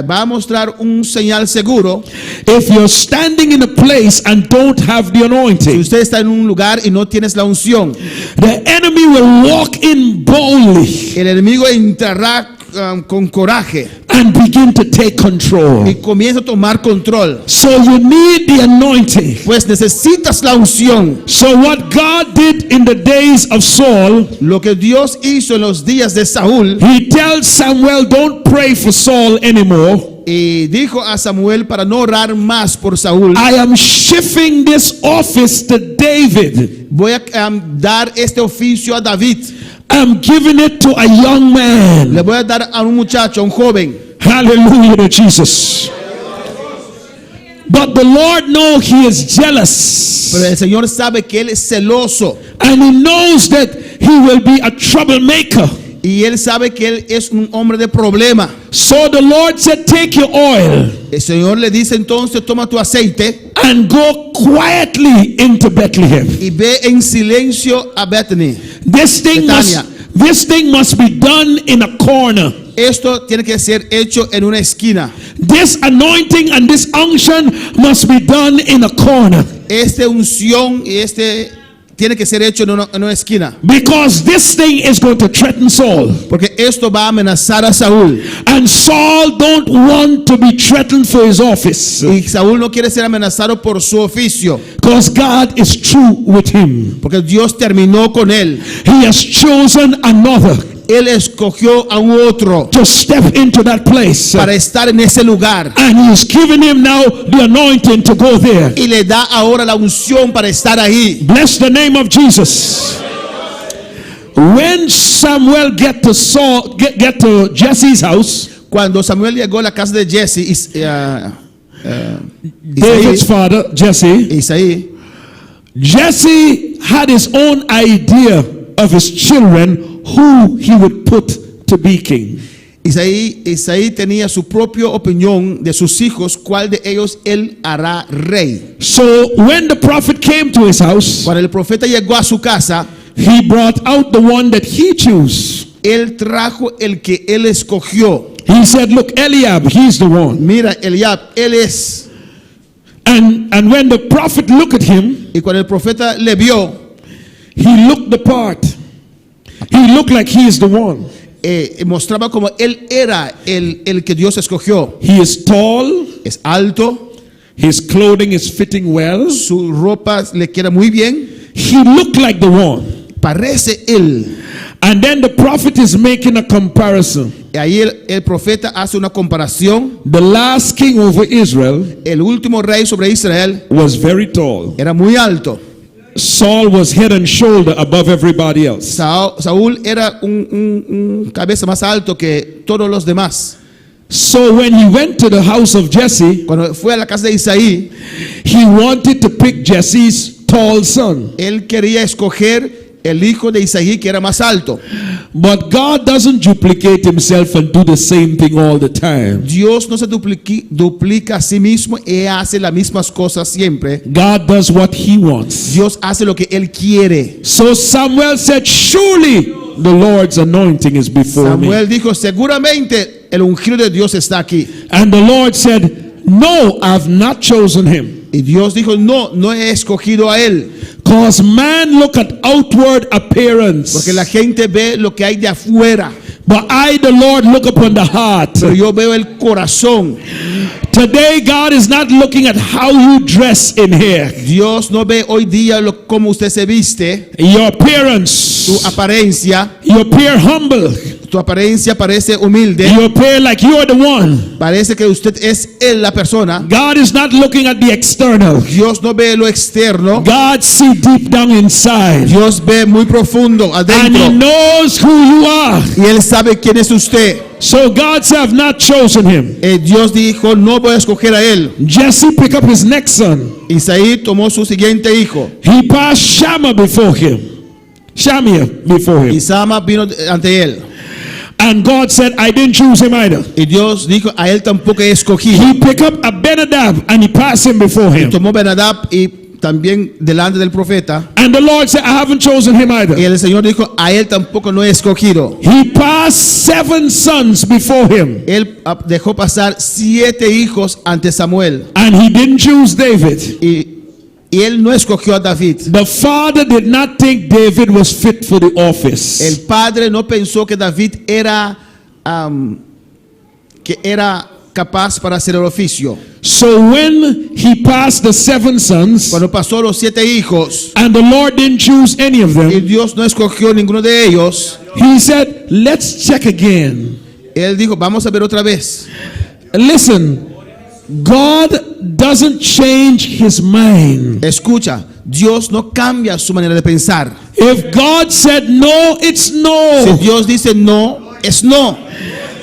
va a mostrar un señal seguro. if you're standing in a place and don't have the Si anointing. usted está en un lugar y no tienes la unción, The enemy will walk in boldly el enemigo entrará con coraje and begin to take control. y comienza a tomar control. So you need the anointing. Pues necesitas la unción. So what God did in the days of Saul, Lo que Dios hizo en los días de Saúl, He tells Samuel, don't pray for Saul anymore. y dijo a Samuel para no orar más por Saúl. I am shifting this office to David. Voy a dar este oficio a David. I'm giving it to a young Le man. voy a dar a un muchacho, a un joven. Hallelujah to Jesus. But the Lord knows He is jealous. Pero el Señor sabe que él es celoso. And He knows that He will be a troublemaker. Y él sabe que él es un hombre de problema. So the Lord said, take your oil El Señor le dice entonces, toma tu aceite and go quietly into Bethlehem. y ve en silencio a Bethany. This thing must be done in a corner. Esto tiene que ser hecho en una esquina. This anointing and this unction must be done in a corner. Esta unción y tiene que ser hecho en una esquina. Because this thing is going to threaten Saul. Porque esto va a amenazar a Saúl. And Saul don't want to be threatened for his office. Y Saúl no quiere ser amenazado por su oficio. Because God is true with him. Porque Dios terminó con él. He has chosen another. Él escogió a un otro to step into that place. para estar en ese lugar. And he's given him now the anointing to go there. Y le da ahora la unción para estar ahí. Bless the name of Jesus. When Samuel get to Jesse's house, Cuando Samuel llegó a la casa de Jesse, David's father, Jesse, Jesse had his own idea of his children who he would put to be king. Isaí tenía su propia opinión de sus hijos, cuál de ellos él hará rey. So when the prophet came to his house, Cuando el profeta llegó a su casa, he brought out the one that he chose. él trajo el que él escogió. He said, look, Eliab, he's the one. Mira, Eliab, él es. And when the prophet looked at him, Y cuando el profeta le vio, he looked the part. He looked like he is the one. mostraba como él era el que Dios escogió. He is tall. Es alto, His clothing is fitting well. su ropa le queda muy bien, He looked like the one. parece él. And then the prophet is making a comparison. Y ahí el profeta hace una comparación. The last king over Israel El último rey sobre Israel was very tall. era muy alto. Saul was head and shoulder above everybody else. Saúl era un cabeza más alto que todos los demás. So when he went to the house of Jesse, Cuando fue a la casa de Isaí, he wanted to pick Jesse's tall son. él quería escoger el hijo de Isaí que era más alto. But God doesn't duplicate himself and do the same thing all the time. Dios no se duplica a sí mismo y hace las mismas cosas siempre. God does what he wants. Dios hace lo que él quiere. So Samuel said, surely the Lord's anointing is before Samuel me. dijo, seguramente el ungido de Dios está aquí. And the Lord said, no, I've not chosen him. Y Dios dijo, no he escogido a él. Because man look at outward appearance. Porque la gente ve lo que hay de afuera. But I, the Lord, look upon the heart. Pero yo veo el corazón. Today, God is not looking at how you dress in here. Dios no ve hoy día cómo usted se viste, Your tu appearance. apariencia. You appear humble. Tu apariencia parece humilde. You appear like you're the one. Parece que usted es él la persona. God is not looking at the external. Dios no ve lo externo. God see deep down inside. Dios ve muy profundo And he adentro. knows who you are. Y él sabe quién es usted. So God said, I've not chosen him. Dios dijo, no voy a escoger a él. Jesse picked up his next son. Isaí tomó su siguiente hijo. He passed Shammah before him. Shammah before him. Y Sama vino ante él. And God said, I didn't choose him either. Y Dios dijo, a él tampoco he escogido. He picked up Abinadab and he passed him before him. Tomó Benadab y también delante del profeta. And the Lord said, I haven't chosen him either. Y el Señor dijo, a él tampoco no he escogido. He passed 7 sons before him. Él dejó pasar 7 hijos ante Samuel. And he didn't choose David. Y él no escogió a David. The father did not think David was fit for the office. El padre no pensó que David era capaz para hacer el oficio. So when he passed the 7 sons, Cuando pasó los 7 hijos and the Lord didn't choose any of y them, Dios no escogió ninguno de ellos, he said, let's check again. él dijo, vamos a ver otra vez. Listen, God doesn't change his mind. Escucha, Dios no cambia su manera de pensar. If God said no, it's Si no. Dios dice no, es no.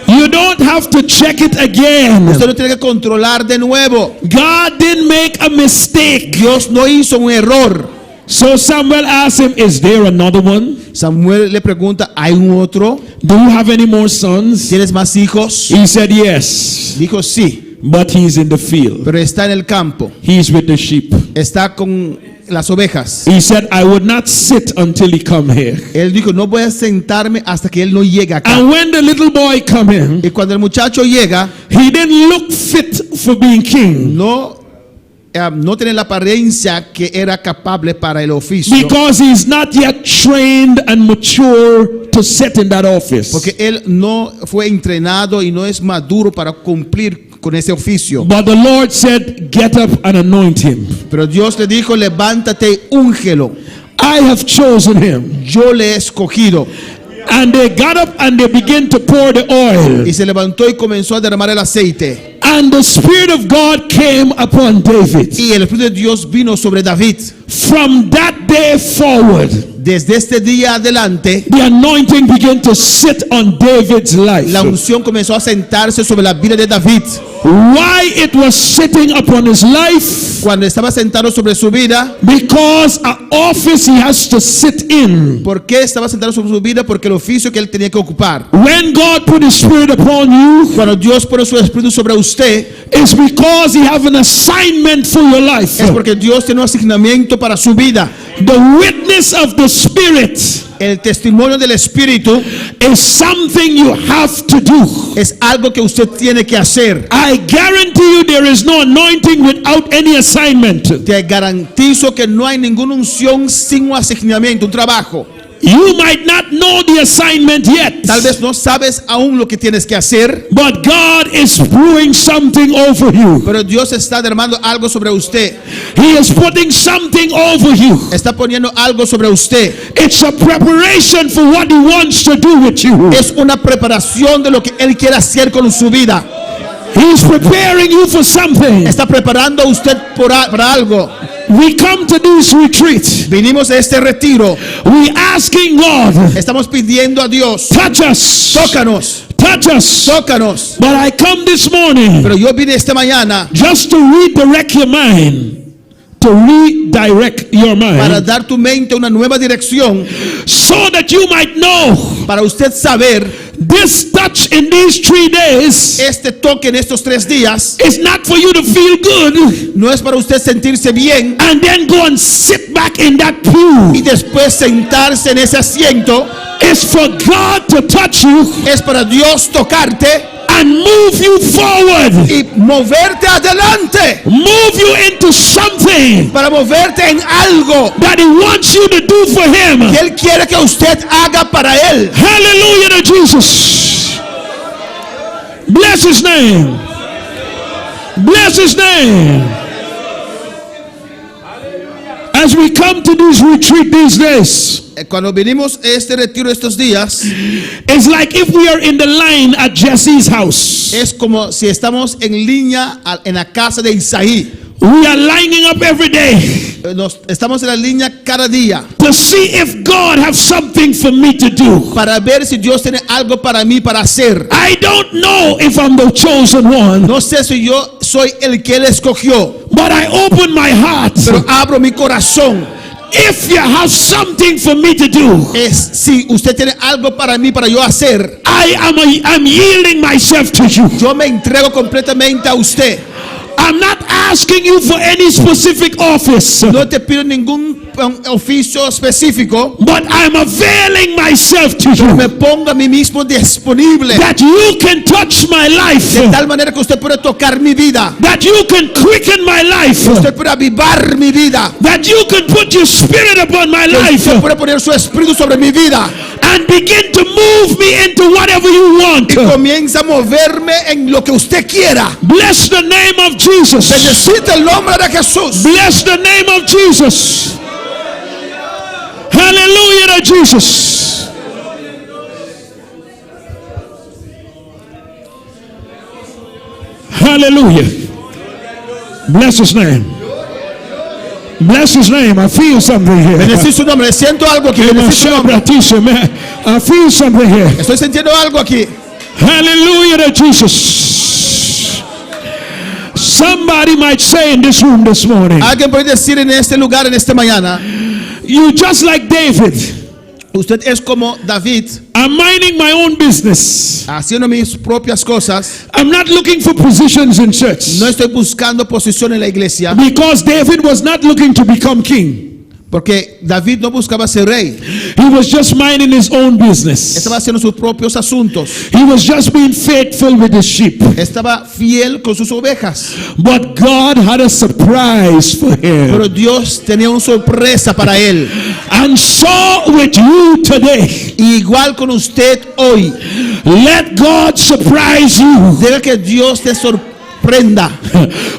You don't have to check it again. Usted no tiene que controlar de nuevo. God didn't make a mistake. Dios no hizo un error. So Samuel asked him, is there another one? Samuel le pregunta, ¿hay un otro? Do you have any more sons? ¿Tienes más hijos? He said yes, Dijo sí, but he's in the field. pero está en el campo. He's with the sheep. Está con las ovejas. He said, I would not sit until he come here. Él dijo, no voy a sentarme hasta que él no llegue acá. And when the little boy come in, Y cuando el muchacho llega, he didn't look fit for being king no tiene la apariencia que era capaz para el oficio. because he's not yet trained and mature to sit in that office. Porque él no fue entrenado y no es maduro para cumplir con ese oficio. But the Lord said, get up and anoint him. Pero Dios le dijo, levántate, úngelo. I have chosen him. Yo le he escogido. And they got up and they began to pour the oil. Y se levantó y comenzó a derramar el aceite. And the Spirit of God came upon David. Y el Espíritu de Dios vino sobre David. From that day forward, Desde este día adelante, the anointing began to sit on David's life. la unción comenzó a sentarse sobre la vida de David. Why it was sitting upon his life? Cuando estaba sentado sobre su vida, Because an office he has to sit in. ¿por qué estaba sentado sobre su vida? Porque el oficio que él tenía que ocupar. When God put his Spirit upon you, Cuando Dios pone su espíritu sobre usted, it's because he have an assignment for your life. es porque Dios tiene un asignamiento para su vida. The witness of the Spirit El testimonio del Espíritu is something you have to do. es algo que usted tiene que hacer. I guarantee you there is no anointing without any assignment. Te garantizo que no hay ninguna unción sin un asignamiento, un trabajo. You might not know the assignment yet, Tal vez no sabes aún lo que tienes que hacer, but God is brewing something over you. pero Dios está derramando algo sobre usted. He is putting something over you. Está poniendo algo sobre usted. It's a preparation for what he wants to do with you. Es una preparación de lo que Él quiere hacer con su vida. He's preparing you for something. Está preparando a usted para algo. We come to this retreat. Vinimos a este retiro. We asking God, Estamos pidiendo a Dios, touch us, tócanos, touch us. tócanos. But I come this morning Pero yo vine esta mañana just to redirect your mind, to redirect your para mind, dar tu mente una nueva dirección, so that you might know para usted saber this touch in these 3 days este toque en estos 3 días is not for you to feel good no es para usted sentirse bien and then go and sit back in that y pew. después sentarse en ese asiento. It's for God to touch you Es para Dios tocarte and move you forward, y moverte adelante, move you into something para moverte en algo that he wants you to do for him. que Él quiere que usted haga para Él. Hallelujah to Jesus. Bless his name. Bless his name. As we come to this retreat these days, Cuando vinimos a este retiro estos días, it's like if we are in the line at Jesse's house. es como si estamos en línea en la casa de Isaí. We are lining up every day Estamos en la línea cada día to see if God has something for me to do. para ver si Dios tiene algo para mí para hacer. I don't know if I'm the chosen one, No sé si yo soy el que Él escogió, but I open my heart. pero abro mi corazón. If you have something for me to do, Es si usted tiene algo para mí para yo hacer, I'm yielding myself to you. yo me entrego completamente a usted. I'm not asking you for any specific office, No te pido ningún oficio específico. but I'm availing myself to Me you pongo a mí mismo disponible that you can touch my life, de tal manera que usted puede tocar mi vida, that you can quicken my life, usted puede avivar mi vida, that you can put your spirit upon my que life usted puede poner su espíritu sobre mi vida and begin to move me into whatever you want. y comienza a moverme en lo que usted quiera. Bless the name of Jesus. Bendecite el nombre de Jesús. Bless the name of Jesus. Hallelujah to Jesus. Hallelujah. Bless his name. Bless his name. I feel something here. Bendecir su nombre. Siento algo aquí. Bendecir su nombre. I feel something here. Estoy sintiendo algo aquí. Hallelujah to Jesus. Somebody might say in this room this morning, Alguien puede decir en este lugar, en esta mañana, you just like David. usted es como David, I'm minding my own business. haciendo mis propias cosas. I'm not looking for positions in church. No estoy buscando posición en la iglesia, Because David was not looking to become king. porque David no buscaba ser rey. He was just minding his own business. Estaba haciendo sus propios asuntos. He was just being faithful with his sheep. Estaba fiel con sus ovejas. But God had a surprise for Pero him. Dios tenía una sorpresa para él. And so with you today, Igual con usted hoy. let God surprise you. Deja que Dios te prenda.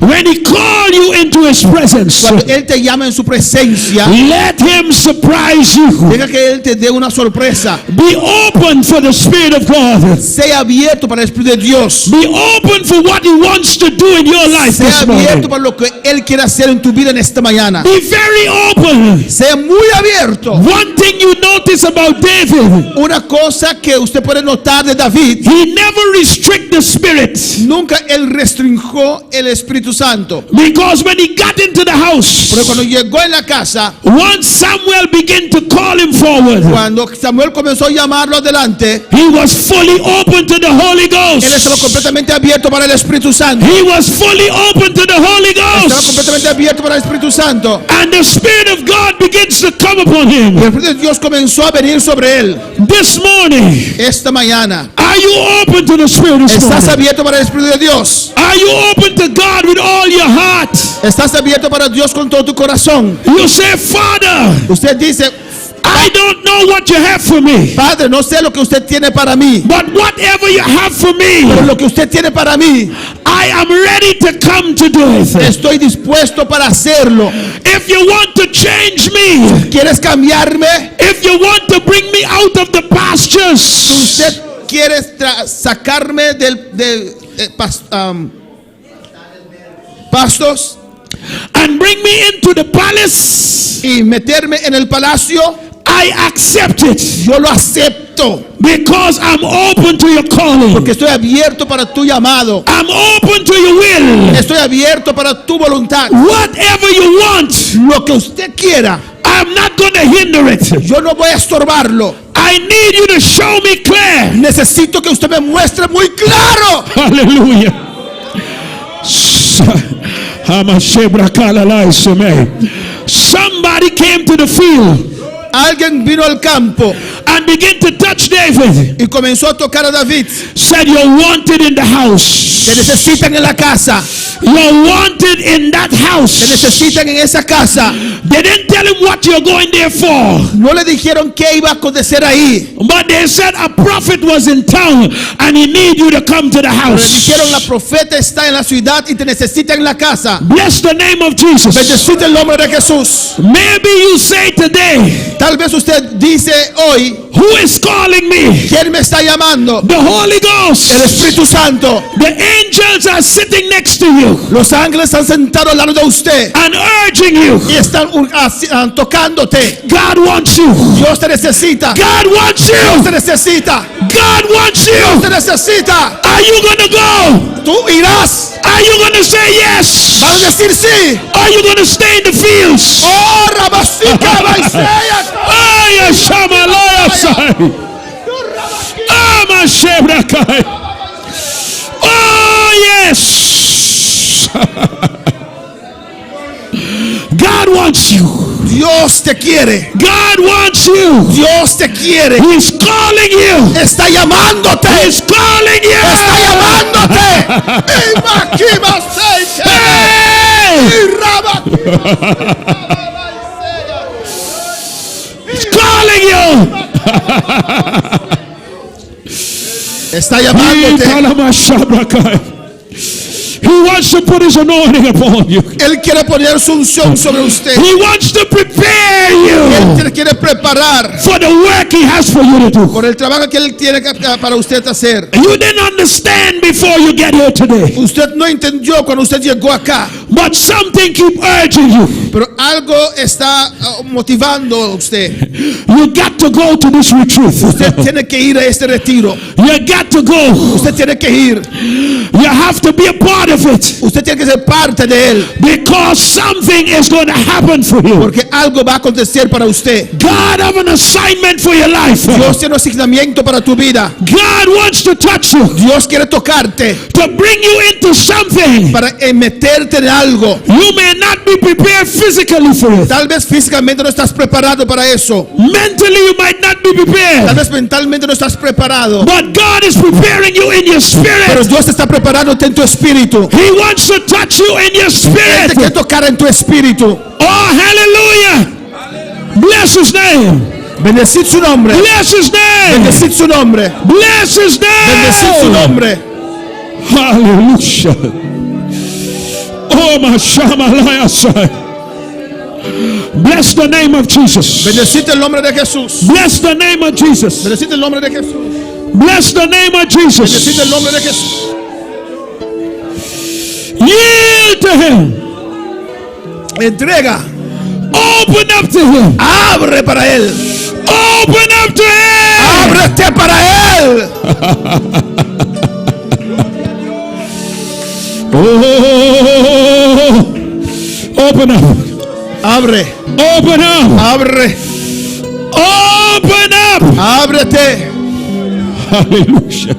When he call you into his presence, Cuando Él te llama en su presencia, let him surprise you. deja que Él te dé una sorpresa. Be open for the Spirit of God. Sea abierto para el Espíritu de Dios. Be open for what he wants to do in your life Sea this morning. abierto para lo que Él quiere hacer en tu vida en esta mañana. Be very open. Sea muy abierto. One thing you notice about David, Una cosa que usted puede notar de David, he never restrict the Spirit. nunca Él restringió el Espíritu Santo. Because when he got into the Pero house, cuando llegó en la casa, once Samuel began to call him forward, cuando Samuel comenzó a llamarlo adelante, he was fully open to the Holy Él estaba Ghost. completamente abierto para el Espíritu Santo. He was fully open to the Holy Estaba Ghost. completamente abierto para el Espíritu Santo. And the Spirit of God begins to come upon Y him. el Espíritu de Dios comenzó a venir sobre él. This morning, Esta mañana, are you open to the Spirit this ¿estás morning? abierto para el Espíritu de Dios? Are you open to God with all your heart? ¿Estás abierto para Dios con todo tu corazón? You say, Father, Usted dice, I don't know what you have for me, Padre, no sé lo que usted tiene para mí, but whatever you have for pero me, lo que usted tiene para mí, I am ready to come to do it. estoy dispuesto para hacerlo. If you want to change me, ¿Quieres cambiarme? if you want to bring me out of the pastures, ¿Usted quiere sacarme pastos and bring me into the palace, y meterme en el palacio? I accept it Yo lo acepto because I'm open to your calling. porque estoy abierto para tu llamado. I'm open to your will. Estoy abierto para tu voluntad. Whatever you want, Lo que usted quiera, I'm not going to hinder it. yo no voy a estorbarlo. I need you to show me clear. Necesito que usted me muestre muy claro. Hallelujah. Somebody came to the field Alguien vino al campo and began to touch David. y comenzó a tocar a David. Said, you're wanted in the Te house. necesitan en la casa. You're wanted in that Te house. necesitan en esa casa. They didn't tell him what you're going there for, No le dijeron que iba a acontecer ahí. but they said a prophet was in town and he need you to come to the Le house. dijeron la profeta está en la ciudad y te necesita en la casa. Bless the name of Jesus. Bendecite el nombre de Jesús. Maybe you say today, Tal vez usted dice hoy, who is calling me? ¿quién me está llamando? The Holy El Ghost. Espíritu Santo. The angels are sitting next to you Los ángeles están sentados al lado de usted and urging you. y están tocándote. God wants you. Dios te necesita. God wants Dios te you. necesita. God wants Dios te you. necesita. Are you going to go? Tú irás. Are you going to say yes? Vas a decir sí. Are you going to stay in the fields? Oh, Rabasica, Baisea. Ay, Shamalaya Sai. Ama Shebrakai. Oh, yes. God wants you. Dios te quiere. God wants you. Dios te quiere. He's calling you. Está llamándote. He's calling you. Está llamándote. Imaquima aceite. Hey! He's calling you. Está llamándote. He wants to put his anointing upon you. Él quiere poner su unción sobre usted. He wants to prepare Él you te quiere preparar for the work he has for you to do. por el trabajo que Él tiene para usted hacer. You didn't understand before you get here today, Usted no entendió cuando usted llegó acá, but something keep urging you. pero algo está motivando a usted. You got to go to this retreat. Usted tiene que ir a este retiro. You got to go. Usted tiene que ir. You have to be a part of it Usted tiene que ser parte de él, because something is going to happen for you. porque algo va a acontecer para usted. God have an assignment for your life. Dios tiene un asignamiento para tu vida. God wants to touch you, Dios quiere tocarte to bring you into something. para meterte en algo. You may not be prepared physically for it. Tal vez físicamente no estás preparado para eso. Mentally, you might not be Tal prepared. vez mentalmente no estás preparado. But God is preparing you in your Pero spirit. Dios está preparándote en tu espíritu. He wants to touch you in your Él te quiere spirit. tocar en tu espíritu. Oh, hallelujah. Bless his name. Bendecid su nombre. Bless his name. Bendecid su nombre. Bless his Bendecid su name. nombre. Hallelujah. Oh, my Shamalaya. Bless the name of Jesus. Bendecid el nombre de Jesús. Bless the name of Jesus. Bendecid el nombre de Jesús. Bless the name of Bendecid Jesus. el nombre de Jesús. Yield to him. Entrega. Open up to him. Abre para él. Open up to him. Ábrete para él. Oh, open up. Abre. Open up. Abre. Open up. Ábrete. Hallelujah.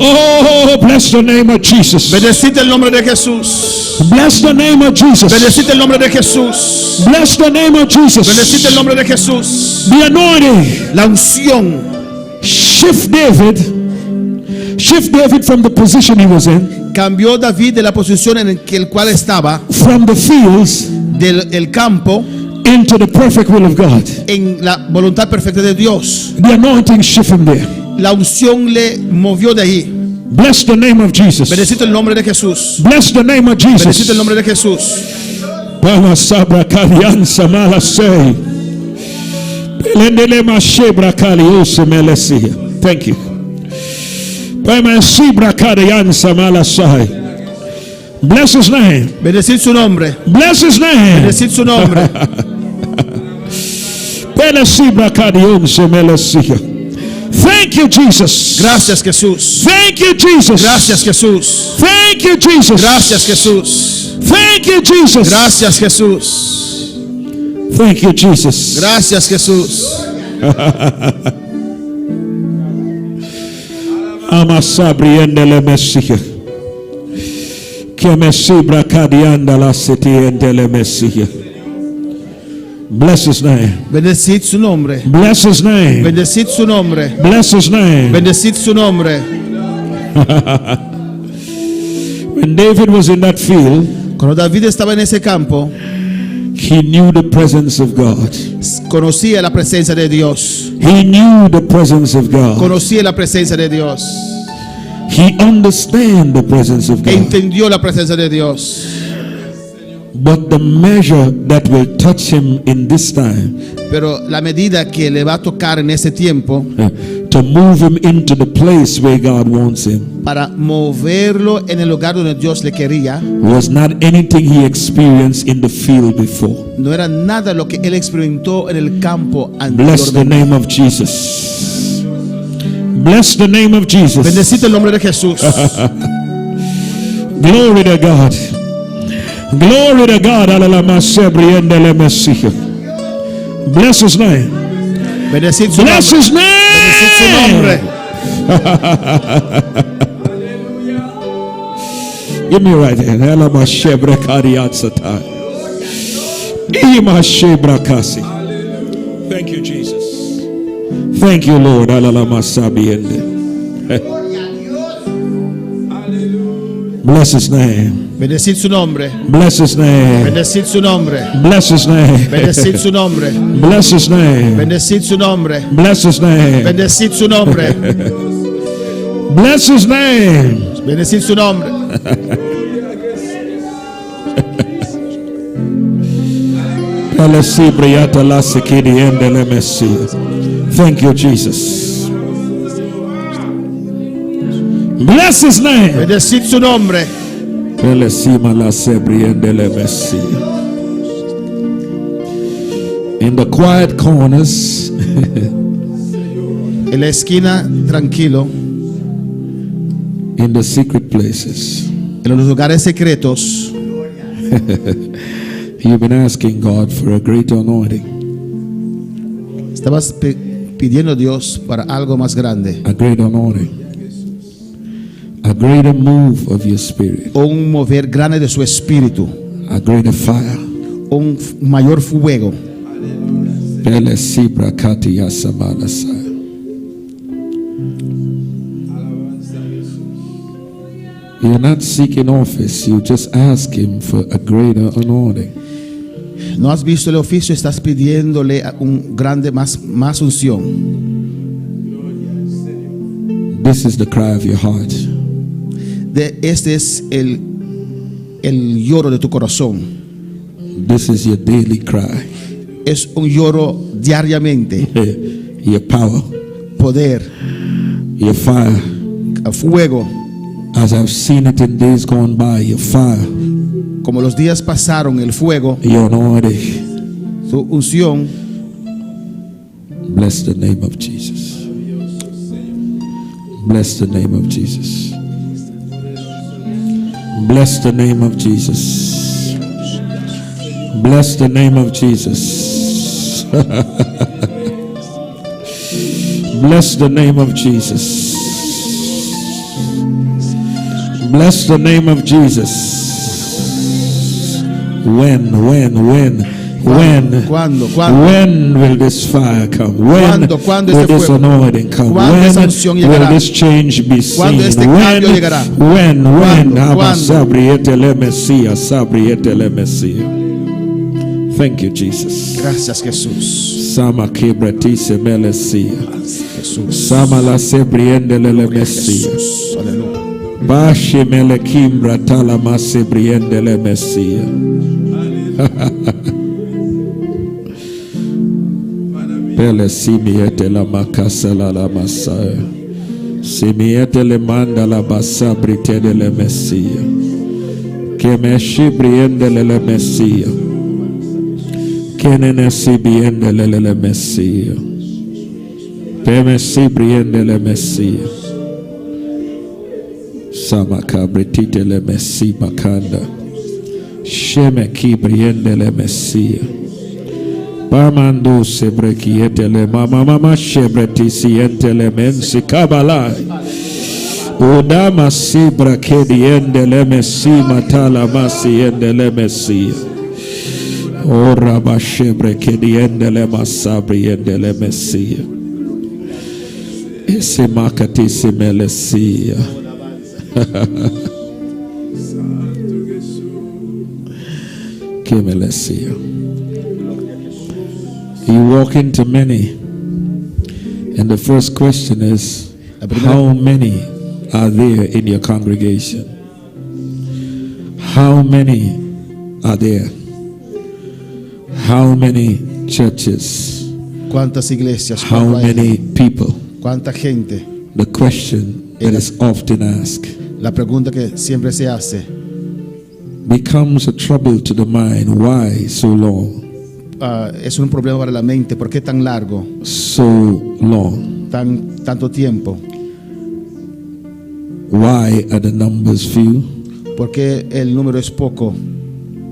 Oh, bless the name of Jesus. Bendecid el nombre de Jesús. Bless the name of Jesus. Bendecid el nombre de Jesús. Bless the name of Bendecid Jesus. el nombre de Jesús. The anointing. La unción Shift David. Shift David from the position he was in, cambió David de la posición en el cual estaba, from the fields del campo, into the perfect will of God. en la voluntad perfecta de Dios. The anointing shift him there. La unción le movió de ahí. Bless the name of Jesus. Bendecid el nombre de Jesús. Bless the name of Bendecid el Jesus. nombre de Jesús. Bama sabra kalian samala sei. Belendele mashebra kaliose melesia. Thank you. Bama sibra kalian samala sai. Bless his name. Bendecid su nombre. Bless his name. Bendecid su nombre. Bele sibra kaliose melesia. Thank you, Jesus. Gracias, Jesús. Thank you, Jesus. Gracias, Jesús. Thank you, Jesus. Gracias, Jesús. Thank you, Jesus. Gracias, Jesús. Thank you, Jesus. Gracias, Jesús. Amasabriendele Messiah. Que Messibra Kadianda la Setiendele Messiah. Bless his name. Bendecid su nombre. Bless his name. Bendecid su nombre. Bless his name. Bendecid su nombre. When David was in that field, Cuando David estaba en ese campo, he knew the presence of God. conocía la presencia de Dios. He knew the presence of God. Conocía la presencia de Dios. He understand the presence of God. Entendió la presencia de Dios. But the measure that will touch him in this time, Pero la medida que le va a tocar en ese tiempo to move him into the place where God wants him, para moverlo en el lugar donde Dios le quería, was not anything he experienced in the field before. no era nada lo que él experimentó en el campo Bless the anteriormente. name of Jesus. Bless the name of Jesus. Bendecid el nombre de Jesús. Glory to God. Glory to God. Bless his name. Bendecid su Bless nombre. his Bendecid su nombre. name. Give me right hand. Thank you, Jesus. Thank you, Lord. Bless his name. Bendecid su nombre. Bless his name. Bendecid su nombre. Bless his name. Bendecid su nombre. Bless his name. Bendecid su nombre. Bless his name. Bendecid su nombre. Bless his name. Bendecid su nombre. Thank you, Jesus. Bless his name. Bendecid su nombre. In the quiet corners, En la esquina, tranquilo. in the secret places, En los lugares secretos, you've been asking God for a greater anointing, estabas pidiendo a Dios para algo más grande. a greater anointing, a greater move of your spirit, Un mover grande de su espíritu. a greater fire. Un mayor fuego. You're not seeking office, you just ask him for a greater anointing. No has visto el oficio, estás pidiéndole a un grande más unción. This is the cry of your heart. Este es el lloro de tu corazón. This is your daily cry. Es un lloro diariamente. Your power, Poder, your fire. fuego, As I've seen it in days gone by, your fire, como los días pasaron, el fuego, your anointing. su unción. Bless the name of Jesus. Bless the name of Jesus. Bless the name of Jesus. Bless the name of Jesus. Bless the name of Jesus. Bless the name of Jesus. When ¿Cuándo? when will this fire come? When ¿Cuándo will ese this fuego? anointing come? ¿Cuándo esa When unción will llegará? this change be seen? ¿Cuándo este cambio llegará? When Abba ¿Cuándo? Sabriete le Mesías, Sabriete le Mesías. Thank you, Jesus. Gracias, Jesús. Sama Kibratise Melesia. Jesús. Sama la Sebriende le Mesías. Jesús. Aleluya. Bashi Melekimbra Talama Sebriende le Mesías. Pele simiete la makasa la masaya. Simiete le manda la basa brite de le Messia. Que me shibriende le Messia. Que ne sibiende le Messia. Peme sibriende le Messia. Sama kabritite le Messi makanda. Sheme kibriende le Messia. Parmando sebrekiete le mama shebreti siente le mensi kabalai. Udama sibra kediende le messi matala masiende le messia. Ora ba shebre kediende le masabriende le messia. Ese makati se melesia. Que melesia. You walk into many, and the first question is, how many are there in your congregation? How many are there? How many churches? ¿Cuántas iglesias? How ¿Cuánto hay? many people? ¿Cuánta gente? The question that is often asked La pregunta que siempre se hace. becomes a trouble to the mind. Why so long? Es un problema para la mente. ¿Por qué tan largo? So long. Tanto tiempo. Why are the numbers few? ¿Por qué el número es poco?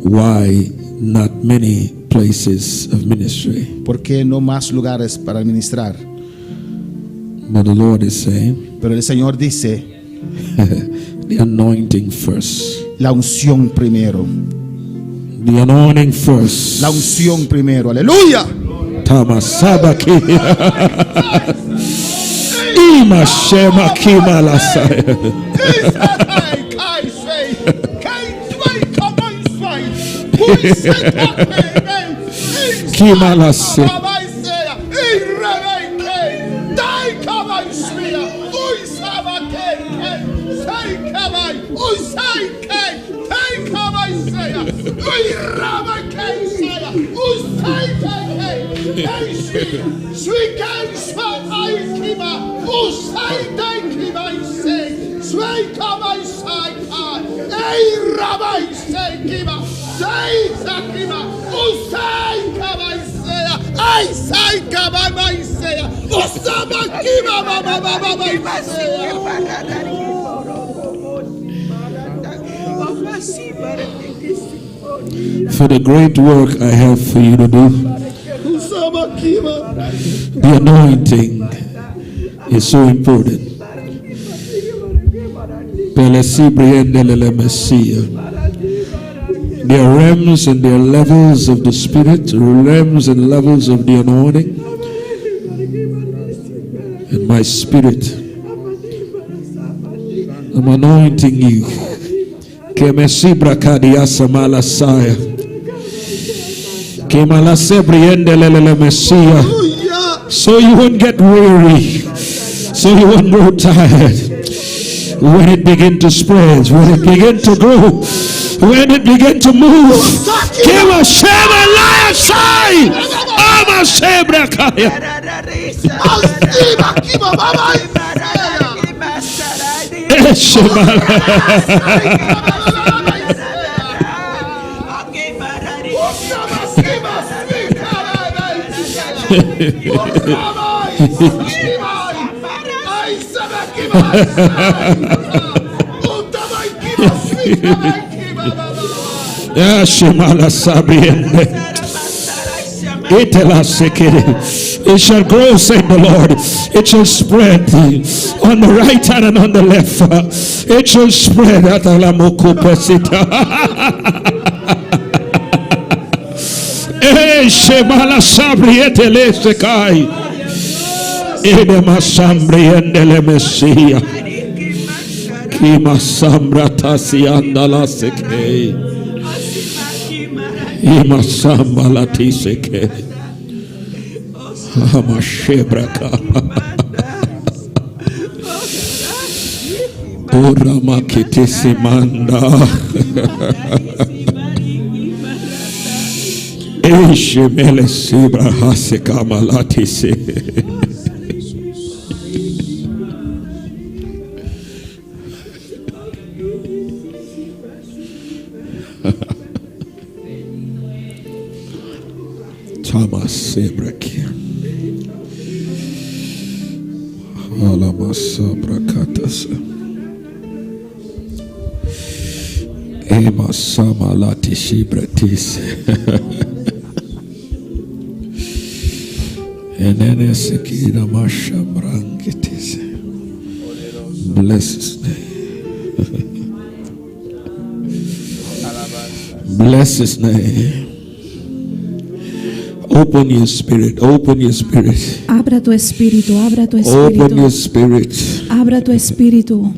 Why not many places of ministry? ¿Por qué no más lugares para administrar? But the Lord is saying, Pero el Señor dice, the anointing first. la unción primero. The anointing first. La unción primero. Aleluya. Tamasabaki. Ima shema kima lasaya. Kima lasaya. For the great work I have for you to do, the anointing is so important. There are realms and there are levels of the Spirit, realms and levels of the anointing. And my spirit, I'm anointing you. So you won't get weary, so you won't grow tired. When it begin to spread, when it begin to grow, When it begin to move, give us Shema Liasai. Ama Sebra Kaya. It shall grow, said the Lord. It shall spread on the right hand and on the left. It shall spread. Shemala sabri etele sekai. Edema sambri endele mesia. Kima sambra tasi andala sekei. Ima sambala tiseke. Ama shebraka. Ora makitisi manda. Eshemele sibra haseka malatise. Thomas Sebraki. Alamasa brakatasa. Ema samalati shibratis. Bless his name. Bless his name. Open your spirit. Open your spirit. Abra tu espíritu. Abra tu espíritu. Open your spirit. Abra tu espíritu.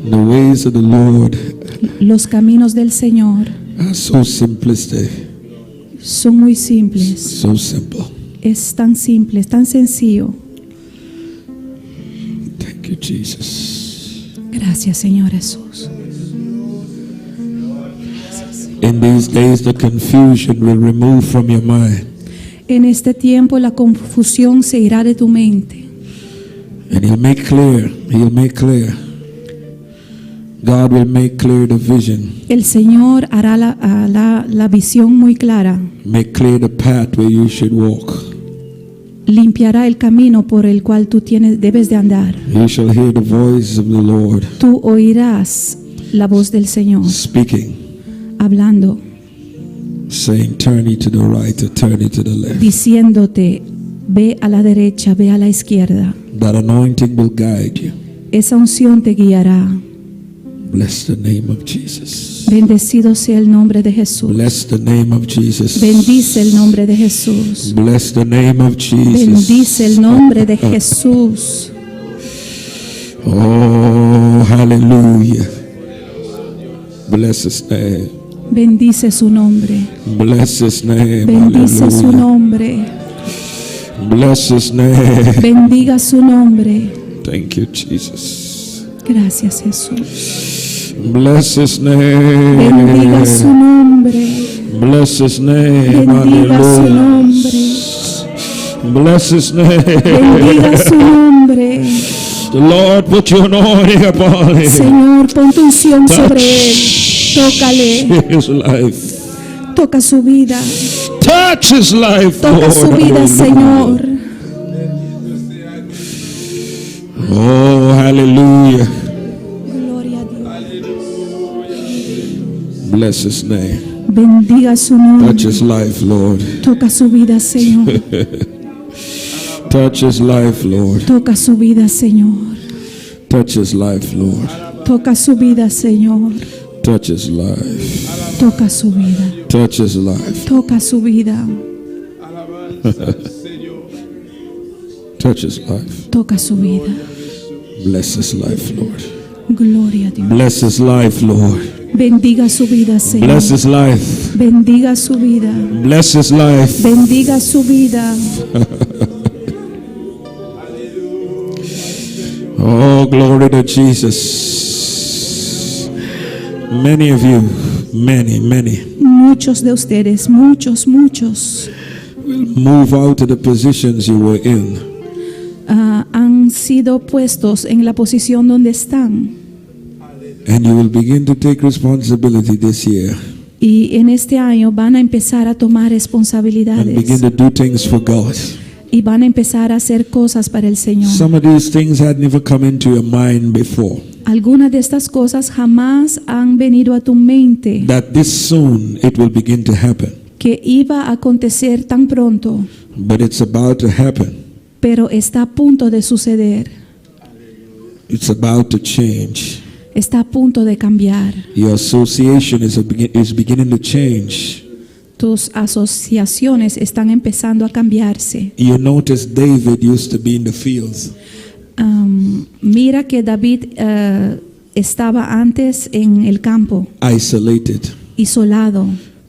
The ways of the Lord Los caminos del Señor are so simplistic. son muy simples. So simple. Es tan simple, es tan sencillo. Thank you, Jesus. Gracias, Señor Jesús. In these days, the confusion will remove from your mind, En este tiempo la confusión se irá de tu mente. and He'll make clear. He'll make clear. God will make clear the vision, El Señor hará la visión muy clara. make clear the path where you should walk. Limpiará el camino por el cual tú debes de andar. You shall hear the voice of the Lord Tú oirás la voz del Señor speaking, hablando, saying, "Turn ye to the right or turn ye to the left." diciéndote, ve a la derecha, ve a la izquierda. That anointing will guide you. Esa unción te guiará. Bless the name of Jesus. Bendecido sea el nombre de Jesús. Bless the name of Jesus. Bendice el nombre de Jesús. Bless the name of Jesus. Bendice el nombre de Jesús. Oh, hallelujah. Bless his name. Bendice su nombre. Bless his name. Bendice su Hallelujah. nombre. Bless his name. Bendiga su nombre. Thank you, Jesus. Gracias, Jesús. Bless his name. Bendiga su nombre. Bless his name. Bendiga su Hallelujah. nombre. Bless his name. Bendiga su nombre. The Lord put your anointing upon him. Señor, pon tu unción sobre él. Tócale. His life. Toca su vida. Touch his life, Toca su Lord. vida, Hallelujah. Señor. Oh, hallelujah. Gloria a Dios. Bless his name. Bendiga su Touch nombre. his life, Lord. Toca su vida, Señor. Touch his life, Lord. Toca su vida, Señor. Touch his life, Lord. Toca su vida, Señor. Touch his life. Toca su vida. Touch his life. Toca su vida. Touch his life. Toca su vida. Bless his life, Lord. Gloria a Dios. Bless his life, Lord. Bendiga su vida, Señor. Bless his life. Bendiga su vida. Bless his life. Bendiga su vida. Oh, glory to Jesus. Many of you, many Muchos de ustedes, muchos will move out of the positions you were in. han sido puestos en la posición donde están. And you will begin to take responsibility this year Y en este año van a empezar a tomar and begin responsabilidades to do things for God. y van a empezar a hacer cosas para el Señor. Some of these things had never come into your mind before. Algunas de estas cosas jamás han venido a tu mente, That this soon it will begin to happen. que iba a acontecer tan pronto, But it's about to happen. pero está a punto de suceder, It's about to change. está a punto de cambiar. Your association is beginning to change. Tus asociaciones están empezando a cambiarse. You notice David used to be in the fields. Mira que David estaba antes en el campo, Isolated isolado,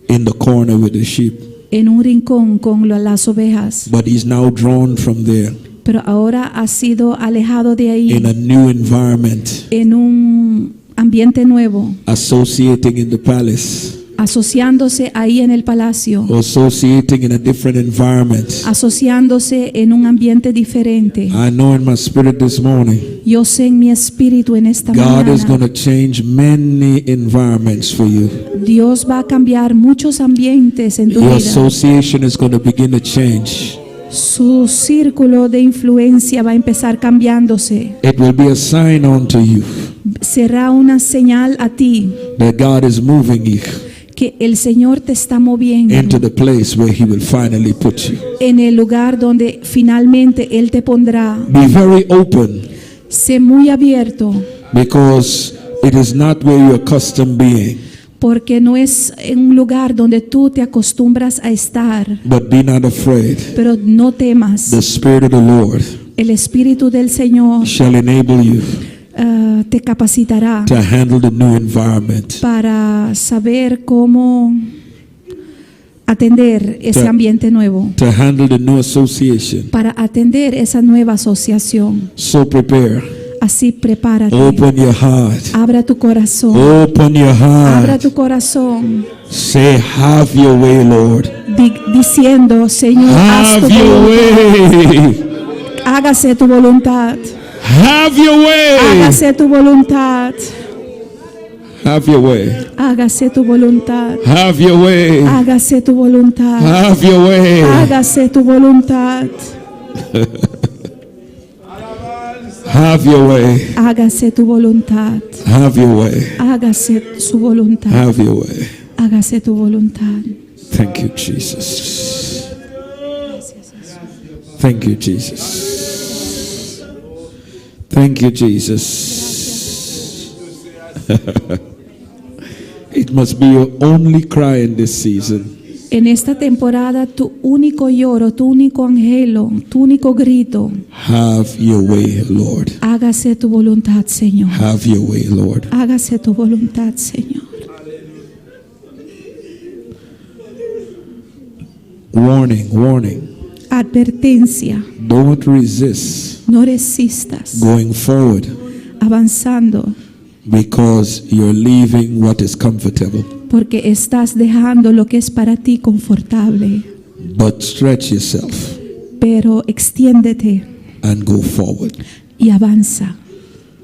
in the corner with the sheep. en un rincón con las ovejas, But he's now drawn from there pero ahora ha sido alejado de ahí, in a new environment, en un ambiente nuevo, associating in the palace, asociándose ahí en el palacio, associating in a different environment. asociándose en un ambiente diferente. I know in my spirit this morning, Yo sé en mi espíritu en esta God is going mañana, to change many environments for you. Dios va a cambiar muchos ambientes en tu Your vida. association is going to begin to change. Su círculo de influencia va a empezar cambiándose. It will be a sign unto you Será una señal a ti that God is moving you que el Señor te está moviendo into the place where He will finally put you. en el lugar donde finalmente Él te pondrá. Be very open, Sé muy abierto, because it is not where you're accustomed being. porque no es en un lugar donde tú te acostumbras a estar. But be not afraid. Pero no temas. The Spirit of the Lord El Espíritu del Señor shall enable you te capacitará to handle the new environment. para saber cómo atender ese Te- ambiente nuevo, To handle the new association. para atender esa nueva asociación. So prepare. Así prepárate. Open your heart. Abra tu corazón. Open your Abra heart. tu corazón. Say, have your way, Lord. Diciendo, Señor, haz tu Have your voluntad. way. Hágase tu voluntad. Have your way. Hágase tu voluntad. Have your way. Hágase tu voluntad. Have your way. Hágase tu voluntad. Have your way. Hágase tu voluntad. Have your way. Hágase tu voluntad. Have your way. Hágase su voluntad. Have your way. Hágase tu voluntad. Thank you, Jesus. Thank you, Jesus. Thank you, Jesus. It must be your only cry in this season. En esta temporada, tu único lloro, tu único anhelo, tu único grito, Have your way, Lord. hágase tu voluntad, Señor. Have your way, Lord. Hágase tu voluntad, Señor. Warning, warning. Advertencia, Don't resist no resistas, going forward, avanzando, because you're leaving what is comfortable. porque estás dejando lo que es para ti confortable, But stretch yourself pero extiéndete and go forward. y avanza.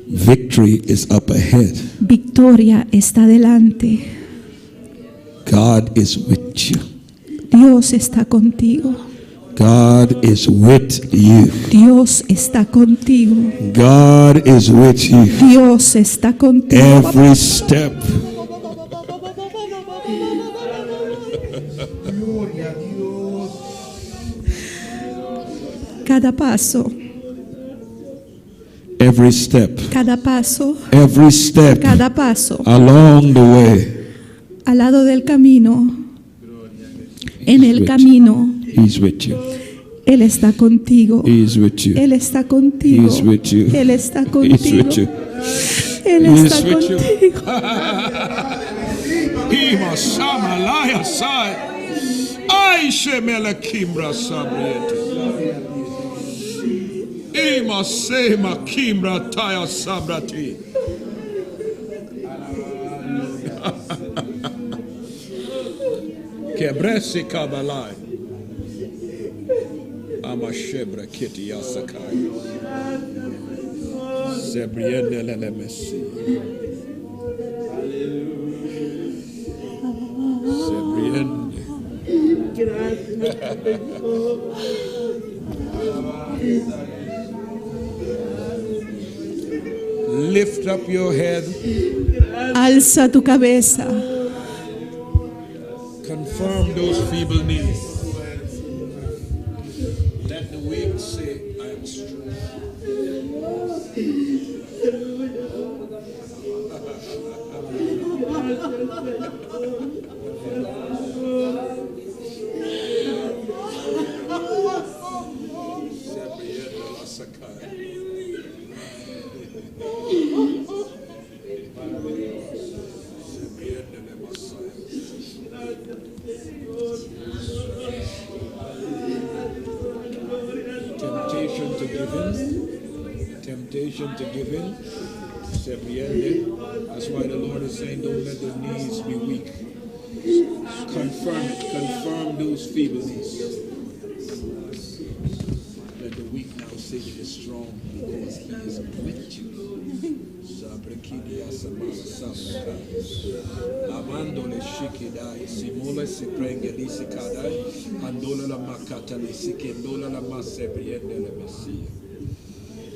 Victory is up ahead. Victoria está delante. God is with you. Dios está contigo. God is with you. Dios está contigo. God is with you. Dios está contigo. Every step. Cada paso, Every step. cada paso, Every step cada paso, along the way. al lado del camino, en el with camino, He's with you. Él está contigo. He's with you. Él está contigo. He's with you. Él está He's contigo. with you. Él He's está with you. contigo. Ima sama laya sai. Ai shemela kimbra sabriete. Ima sema kimbra taya sabrati. Kebresi kabalai. Amashebra kiti yasakai. Zebriende lelemesi. Zebriende. Lift up your head. Alza tu cabeza. Confirm those feeble knees. Let the weak say, I am strong. Temptation to give in. Temptation to give in. That's why the Lord is saying, don't let the knees be weak. Confirm it. Confirm those feeble knees. Let the weak now say he is strong because he is with you. Amando le shikidai, simula si prenge li si kadai, andola la makata li si kendola la masse briende le messia.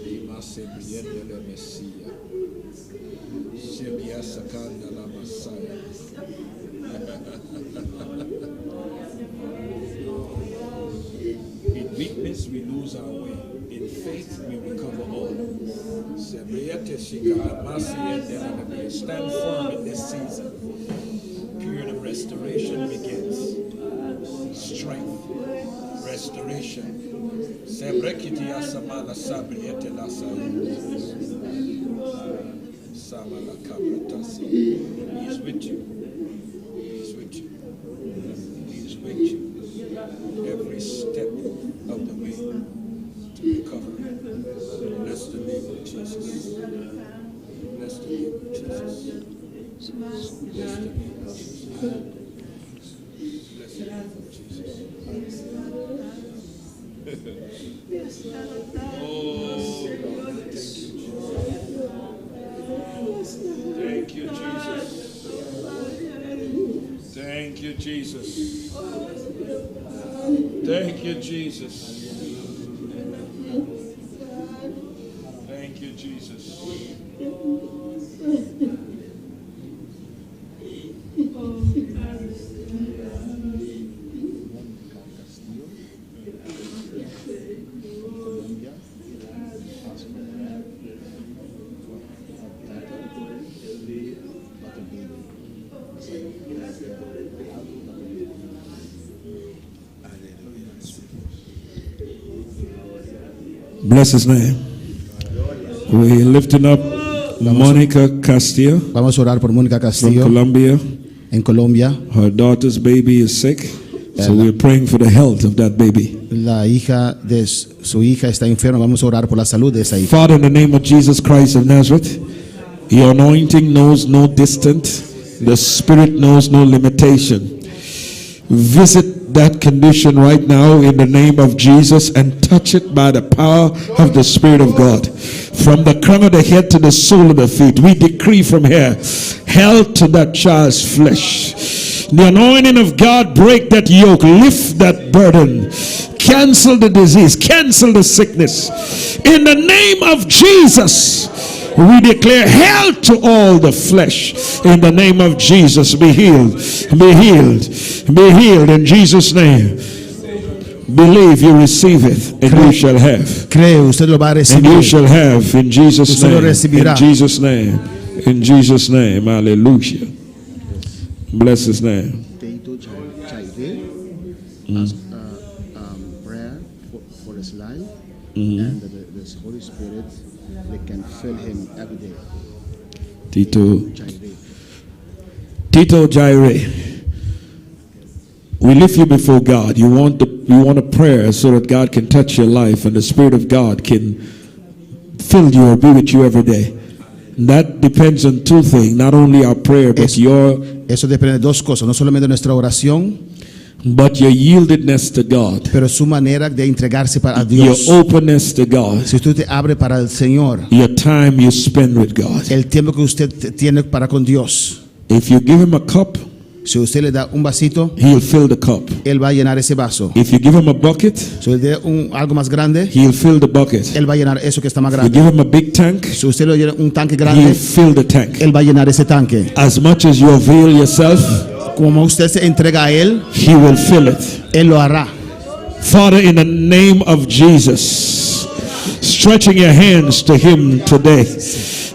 I masse briende le messia. Shebia sakanda la Messiah. In weakness we lose our way. In faith we recover all. Stand firm in this season. Period of restoration begins. Strength. Restoration. He is with you. He is with you. He is with you. Every step of the way to recover. Bless the name of Jesus. Bless the name of Jesus. Bless the name of Jesus. Bless the name of Jesus. Oh, God, thank you, Jesus. Thank you, Jesus. Thank you, Jesus. Thank you, Jesus. Bless his name. We're lifting up Monica Castillo Vamos a orar por Mónica from Castillo Colombia. en Colombia. Her daughter's baby is sick, so we're praying for the health of that baby. La hija de su hija está enferma. Vamos a orar por la salud de esa hija. Father, in the name of Jesus Christ of Nazareth, your anointing knows no distance. The Spirit knows no limitation. Visit that condition right now in the name of Jesus and touch it by the power of the Spirit of God. From the crown of the head to the sole of the feet, we decree from here health to that child's flesh. The anointing of God break that yoke, lift that burden, cancel the disease, cancel the sickness. In the name of Jesus, we declare health to all the flesh. In the name of Jesus, be healed, be healed, be healed in Jesus' name. Believe you receive it, and you shall have. Cree, usted lo va a And you recibir. shall have in Jesus' Usted lo name. recibirá. In Jesus' name. In Jesus' name. Hallelujah. Bless his name. Tato Chaide asked prayer for his life, and the Holy Spirit they can fill him every day. Tito Chaide. Tito Jaire. We lift you before God. You want a prayer so that God can touch your life and the Spirit of God can fill you or be with you every day. That depends on two things, not only our prayer, but Eso depende de dos cosas, no solamente nuestra oración, your yieldedness to God, pero su manera de entregarse para your Dios. openness to God, Si usted te abre para el Señor, your time you spend with God. el tiempo que usted tiene para con Dios. If you give him a cup, Si usted le da un vasito, he'll fill the cup. Él va a llenar ese vaso. If you give him a bucket, Si usted le da algo más grande, he'll fill the bucket. Él va a llenar eso que está más You grande. give him a big tank, Si usted le llena un tanque he'll grande, fill the tank. Él va a llenar ese tanque. As much as you avail yourself, Como usted se entrega a Él, he will fill it. Él lo hará. Father, in the name of Jesus, stretching your hands to him today.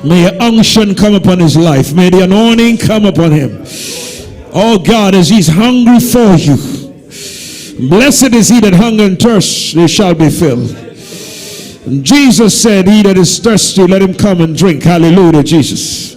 May your unction come upon his life. May the anointing come upon him. Oh God, as he's hungry for you, blessed is he that hunger and thirst, they shall be filled. And Jesus said, he that is thirsty, let him come and drink. Hallelujah, Jesus.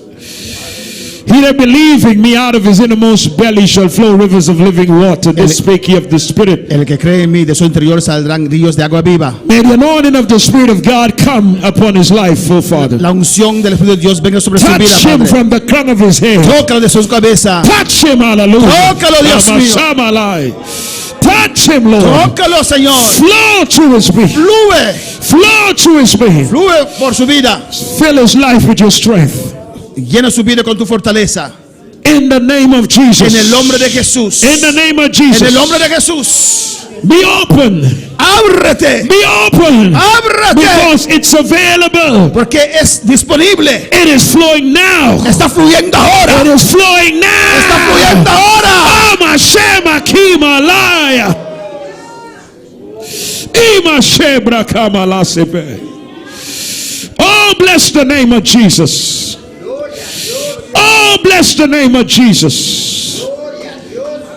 He that believing me, out of his innermost belly shall flow rivers of living water. This spake he of the Spirit. El que cree en mí, de su interior saldrán ríos de agua viva. May the anointing of the Spirit of God come upon his life, oh Father. La unción del Espíritu de Dios venga sobre su vida, Touch him Padre. from the crown of his head. Tócalo de su cabeza. Touch him, hallelujah. Tócalo, Dios mío. Amasamalai. Touch him, Lord. Tócalo, Señor. Flow through his being. Flúe, Flow through his being. flúe por su vida. Fill his life with your strength. Llena su vida con tu fortaleza. In the name of Jesus. En el nombre de Jesús. In the name of En Jesus. el nombre de Jesús. Be open. Ábrete. Be open. Ábrete. Because it's available. Porque es disponible. It is flowing now. Está fluyendo ahora. It is flowing now. Está fluyendo ahora. Ama Shema Kima Laya. Ima Shebra Kamala Sebe. Oh, bless the name of Jesus. Oh, bless the name of Jesus.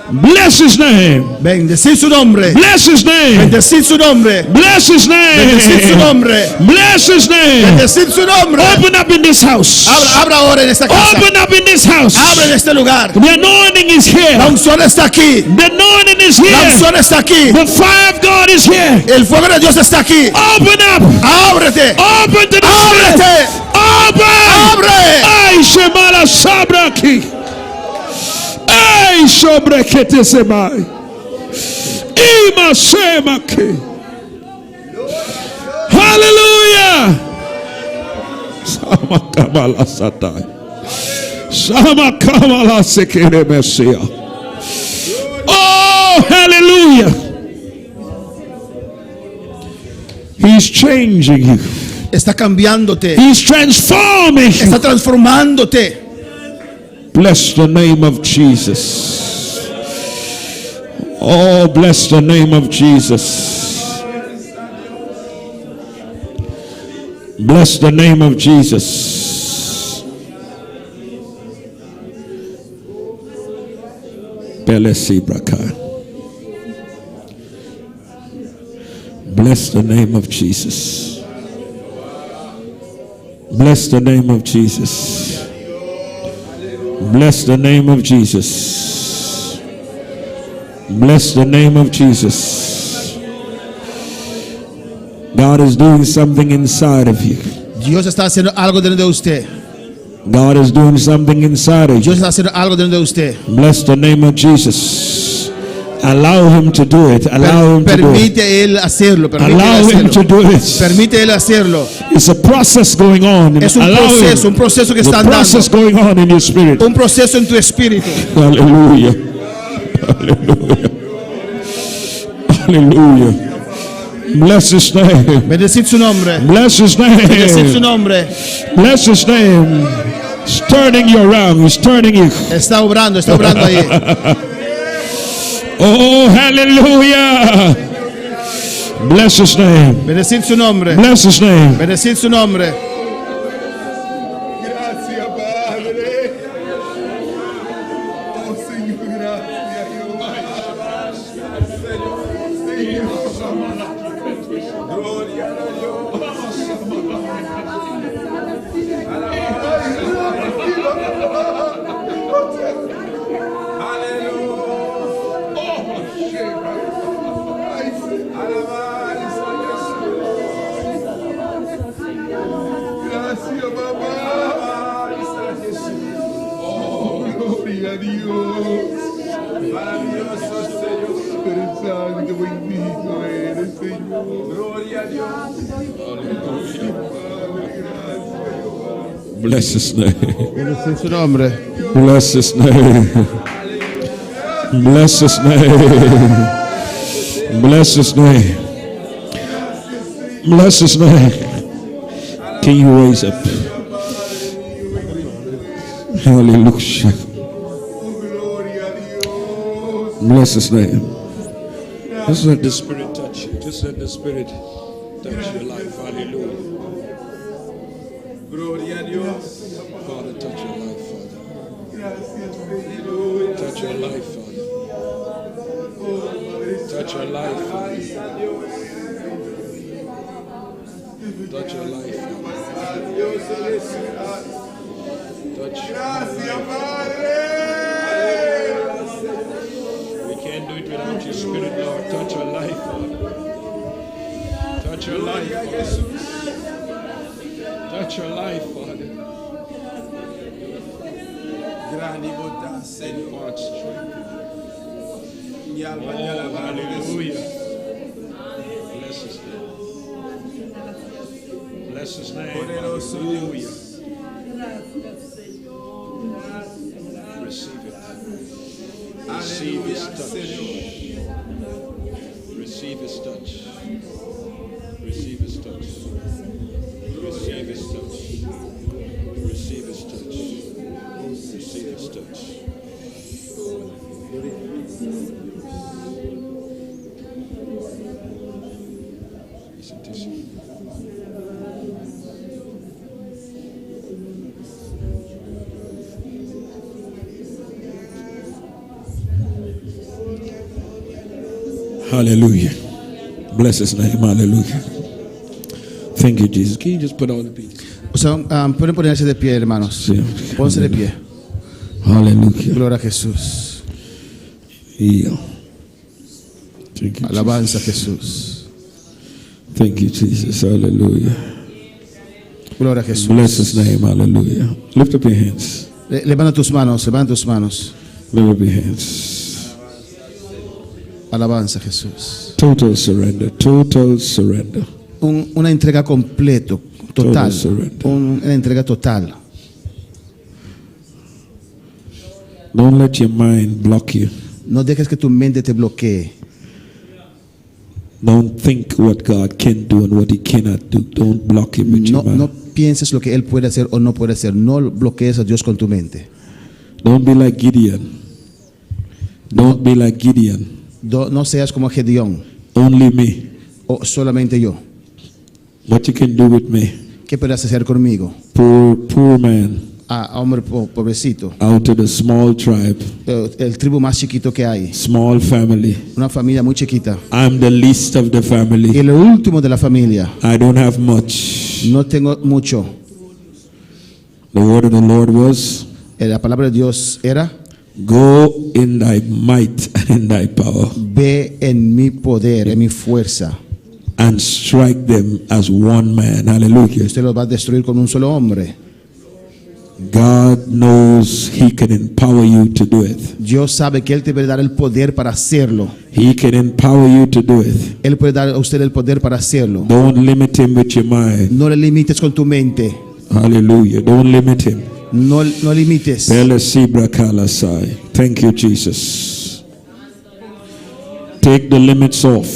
Bless his name. Bendecid su nombre. Bless his name. Bendecid su nombre. Bless his name. Bendecid su nombre. Bless his name. Bendecid su nombre. Open up in this house. Abra ahora en esta casa. Open up in this house. Abre en este lugar. The anointing is here. La unción está aquí. The anointing is La here. unción está aquí. The fire of God is here. El fuego de Dios está aquí. Open up. Ábrete. Open to the Ábrete. Spirit. Open. Abre. Ay, Shemala Sabraki. Ay, Sobrekete Semai. Ima Semaki. Hallelujah. Sama Kamala Satai. Sama Kamala Sekere Messiah. Oh, hallelujah. He's changing you. Está cambiándote. He's transforming you. Está transformándote. Bless the name of Jesus. Oh, bless the name of Jesus. Bless the name of Jesus. Belesi Braka. Bless the name of Jesus. Bless the name of Jesus. Bless the name of Jesus. Bless the name of Jesus. God is doing something inside of you. Dios está haciendo algo dentro de usted. God is doing something inside of you. Dios está haciendo algo dentro de usted. Bless the name of Jesus. Allow him to do it. Allow him to do it. Permite él hacerlo. Permite Allow él him to hacerlo. do it. Permite él hacerlo. It's a process going on. Es un Allow him. proceso que The está andando. process going on in your spirit. Un proceso en tu espíritu. Hallelujah. Hallelujah. Hallelujah. Bless his name. Bendecid su nombre. Bless his Bendecid su name. nombre. Bless his name. He's turning you around. He's turning you. Está obrando ahí. Oh, hallelujah. Bless his name. Bendecid su nombre. Bless his name. Bendecid su nombre. Gracias, Padre. Oh, Señor, gracias, Jehová. Señor, gloria a Dios. bendito eres, Señor. Gloria a Dios. Bless his name. Bendito es su nombre. Bless his name. Bless his name. Bless his name. Bless his name. Can you raise up? Hallelujah. Bless his name. Just let the Spirit touch you. Just let the Spirit touch your life. Hallelujah. Gloria a Dios. Father, touch your life, Father. Gracias, Señor. Touch your life, Father. Touch your life, Father. Touch your life, Father. Dios celestial. Touch. Gracias, Padre. We can't do it without your Spirit, Lord. Touch your life, Father. Touch your life, Father. Touch your life, Father. Grande bondad, Señor. Impart strength. Mi alma te Oh, alaba. hallelujah. Bless his name. Bless his name. Poderoso Hallelujah. Dios. Receive it. Receive his Aleluya, touch. Señor. Receive his touch. Receive his touch. Receive his touch. Receive his touch. Receive his touch. Listen to you. Hallelujah. Bless his name. Hallelujah. Thank you, Jesus. Can you just put all the pieces? O sea, pueden ponerse de pie, hermanos. Sí. Pónganse de pie. Hallelujah. Gloria a Jesús. Yeah. Thank you, Alabanza a Jesus. Jesús. Thank you, Jesus. Hallelujah. Gloria a Jesús. Bless his name. Hallelujah. Lift up your hands. Levanta tus manos, levanta tus manos. Lift up your hands. Alabanza a Jesús. Total surrender. Total surrender. Una entrega completo, total. Total surrender. Una entrega total. Don't let your mind block you. No dejes que tu mente te bloquee. Don't think what God can do and what he cannot do. Don't block him with No, your mind. no pienses lo que Él puede hacer o no puede hacer. No bloquees a Dios con tu mente. Don't be like Gideon. Don't be like Gideon. No seas como Gedeón Only me. o solamente yo. What you can do with me. ¿Qué puedes hacer conmigo? Poor man Hombre pobrecito. out of the small tribe, El tribu más chiquito que hay. small family. Una familia muy chiquita. I'm the least of the Y family. el último de la familia. I don't have much. No tengo mucho. The word of the Lord was, La palabra de Dios era: go in thy might and in thy power ve en mi poder, en mi fuerza. and strike them as one man. Hallelujah. Usted los va a destruir con un solo hombre. God knows he can empower you to do it. Dios sabe que Él te puede dar el poder para hacerlo. He can empower you to do it. Él puede dar a usted el poder para hacerlo. Don't limit him with your mind. No le limites con tu mente. Hallelujah. Don't limit him. No limites. Thank you, Jesus. Take the limits off.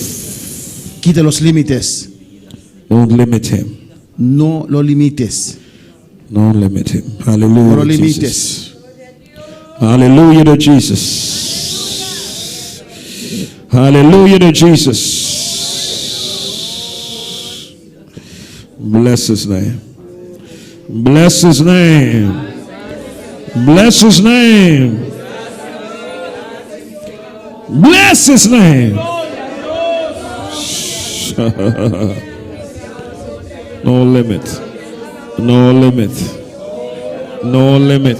Quita los límites. Don't limit him. No lo limites. Don't limit him. No Hallelujah. lo to limites. Jesus. Hallelujah to Jesus. Hallelujah to Jesus. Bless his name. Bless his name. Bless his name. Bless his name. No limit. No limit. No limit.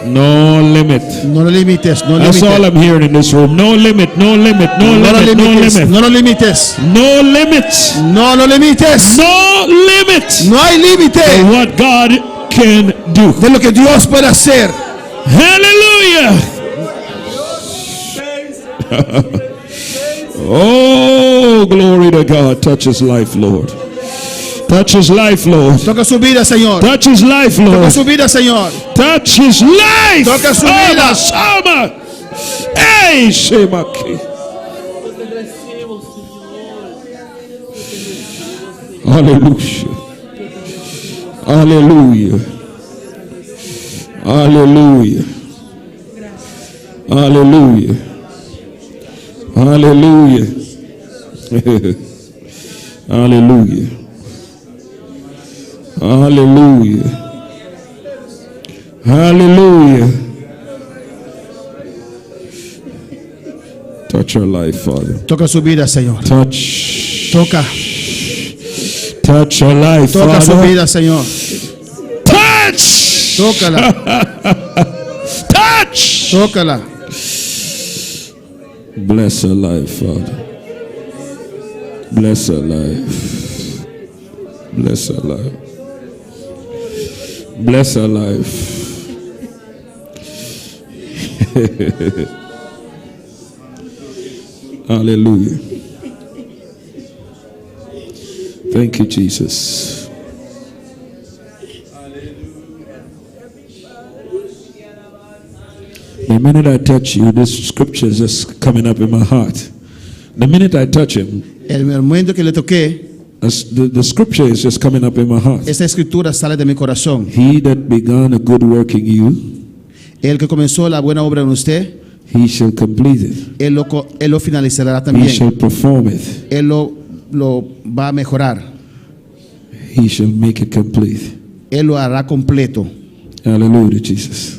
No limit. No lo limites. No That's all limites. I'm hearing in this room. No limit. No limit. No No lo limit. No limites. limit. No lo limites. No limits. No lo limites. No limits. No hay límite What God can do. de lo que Dios puede hacer. Hallelujah. Oh, glory to God. Touch his life, Lord. Touch his life, Lord. Toca su vida, Señor. Touch his life, Toca Lord. su vida, Señor. Touch his life. Toca su vida. Sama. Hey, Shemaki. Hallelujah. Hallelujah. Hallelujah. Hallelujah. Hallelujah. Hallelujah. Hallelujah. Hallelujah. Touch our life, Father. Toca su vida, Señor. Touch. Toca. Touch our life, Toca su Father. vida, Señor. Touch. Tócala. Touch. Tócala. Bless her life, Father. Bless her life. Bless her life. Bless her life. Hallelujah. Thank you, Jesus. The minute I touch you, this scripture is just coming up in my heart. The minute I touch him, El momento que le toqué, the scripture is just coming up in my heart. esta escritura sale de mi corazón. He that began a good work in you, El que comenzó la buena obra en usted, he shall complete it. Él lo finalizará He shall también. perform it. Él lo va a mejorar. He shall make it complete. Él lo hará completo. Hallelujah, Jesus.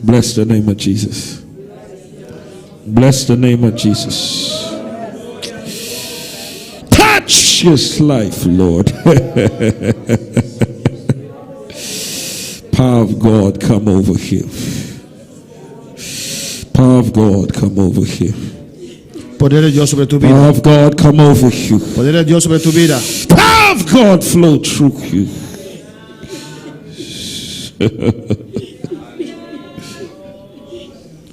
Bless the name of Jesus. Bless the name of Jesus. Touch his life, Lord. Power of God, come over here. Power of God, come over here. Poder de Dios sobre tu Power vida. of God, come over you. Poder de Dios sobre tu vida. Power of God, flow through you.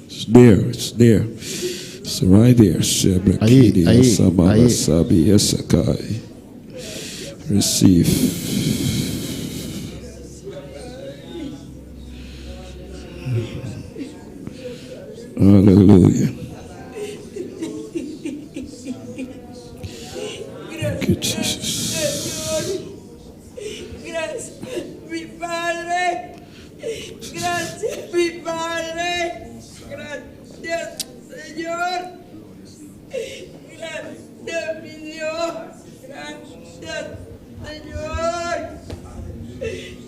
It's there. It's there. It's right there. Ahí, ahí. Receive. Hallelujah. Thank you, Jesus. Gracias, mi Padre. Gracias, mi Padre. Gracias, Señor. Gracias, mi Dios. Gracias, Señor.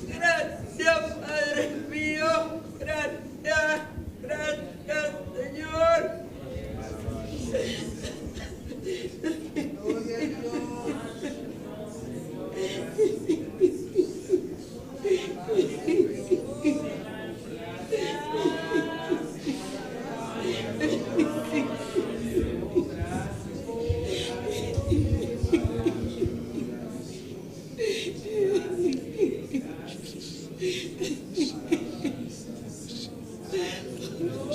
Gracias, Padre mío. Gracias, gracias, Señor.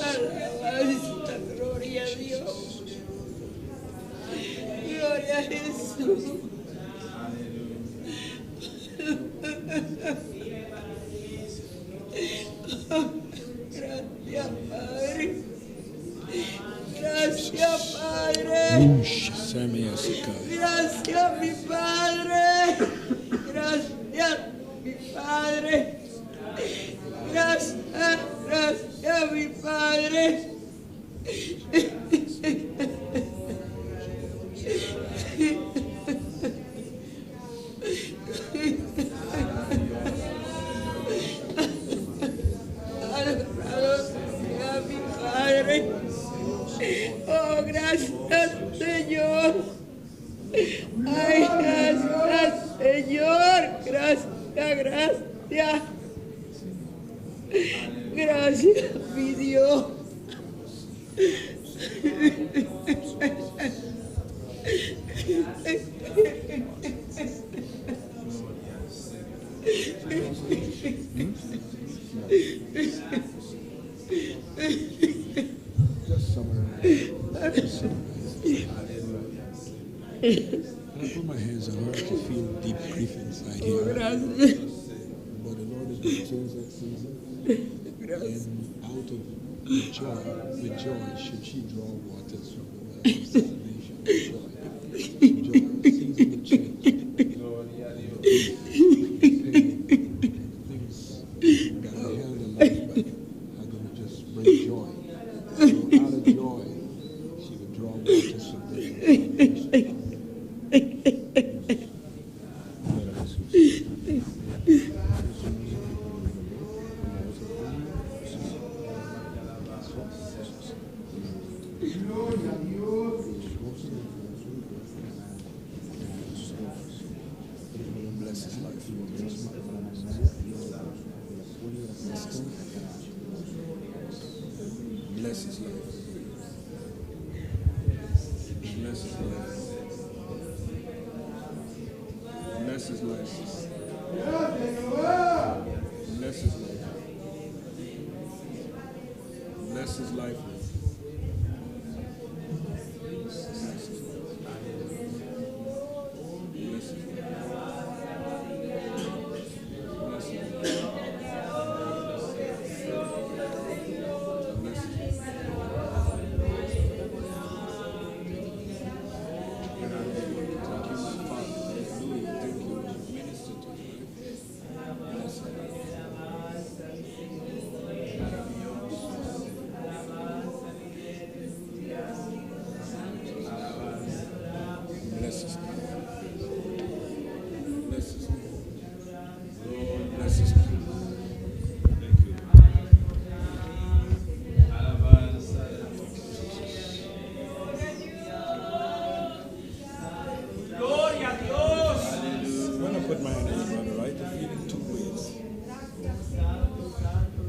Alabanza, gloria a Dios. Gloria a Jesús. Gracias, Padre. Gracias, Padre. Gracias, mi Padre. Gracias, mi Padre. Gracias, gracias, mi Padre. Alabado sea mi Padre. Oh, gracias, Señor. Ay, gracias, Señor. Gracias, gracias. Gracias, mi Dios. I put my hands on her, I can feel deep grief inside here. Gracias. But the Lord is going to change that season. And out of with joy, should she draw waters from the well of salvation. Joy. Season will change. Things that I held in life back are going to just bring joy. So out of joy, she will draw waters from the bless his life. Bless his life. Bless his life. Bless his life. Bless his life. Bless his life. Put my hand on your brother, right? I feel in two ways.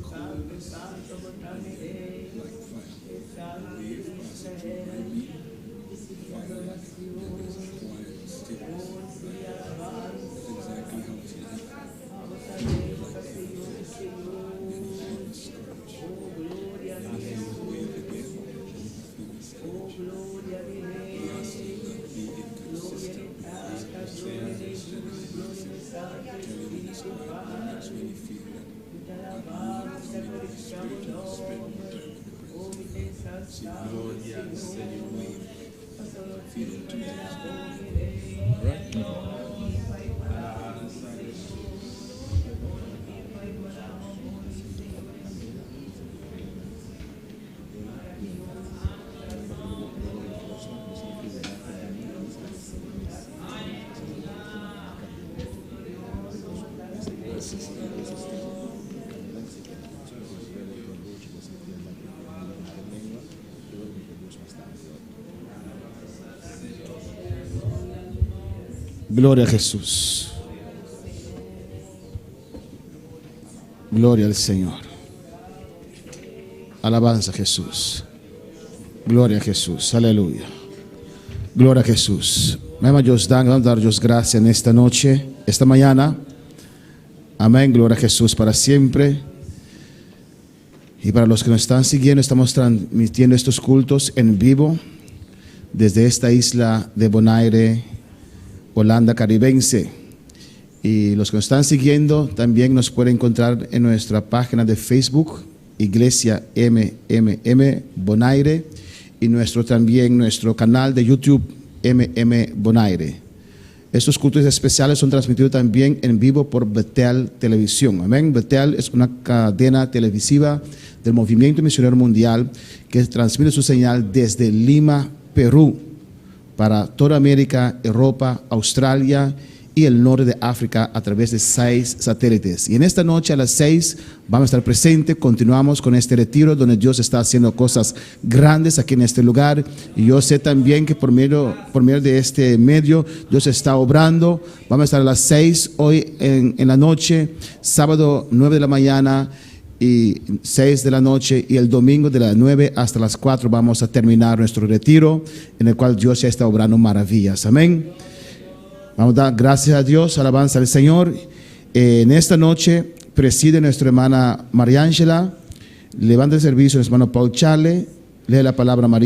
Coolness, like fire. Wave passing through my being. Fire like there's a quiet stillness. That's exactly how it's like. Feel like they're afraid. And you feel discouraged. And you feel the wave again. And you feel discouraged. We ask you not be inconsistent because of the trials and I tell you in this quiet moments when you feel that God will come into the spirit and spend more time in the presence of God. See, Lord, yes, and you wave. Feeling two things. All right? Gloria a Jesús. Gloria al Señor. Alabanza a Jesús. Gloria a Jesús. Aleluya. Gloria a Jesús. Vamos a dar Dios gracias en esta noche, esta mañana. Amén. Gloria a Jesús para siempre. Y para los que nos están siguiendo, estamos transmitiendo estos cultos en vivo desde esta isla de Bonaire, Holanda caribense. Y los que nos están siguiendo también nos pueden encontrar en nuestra página de Facebook, Iglesia MMM Bonaire, y también nuestro canal de YouTube MM Bonaire. Estos cultos especiales son transmitidos también en vivo por Betel Televisión. Amén. Betel es una cadena televisiva del Movimiento Misionero Mundial que transmite su señal desde Lima, Perú, para toda América, Europa, Australia y el norte de África a través de 6 satélites. Y en esta noche a las 6 vamos a estar presentes. Continuamos con este retiro donde Dios está haciendo cosas grandes aquí en este lugar. Y yo sé también que por medio de este medio Dios está obrando. Vamos a estar a las 6 hoy en la noche, sábado 9 de la mañana y 6 de la noche, y el domingo de las 9 hasta las 4 vamos a terminar nuestro retiro en el cual Dios ya está obrando maravillas. Amén. Vamos a dar gracias a Dios, alabanza al Señor. En esta noche preside nuestra hermana María Ángela, levanta el servicio el hermano Paul Charle, lee la palabra María.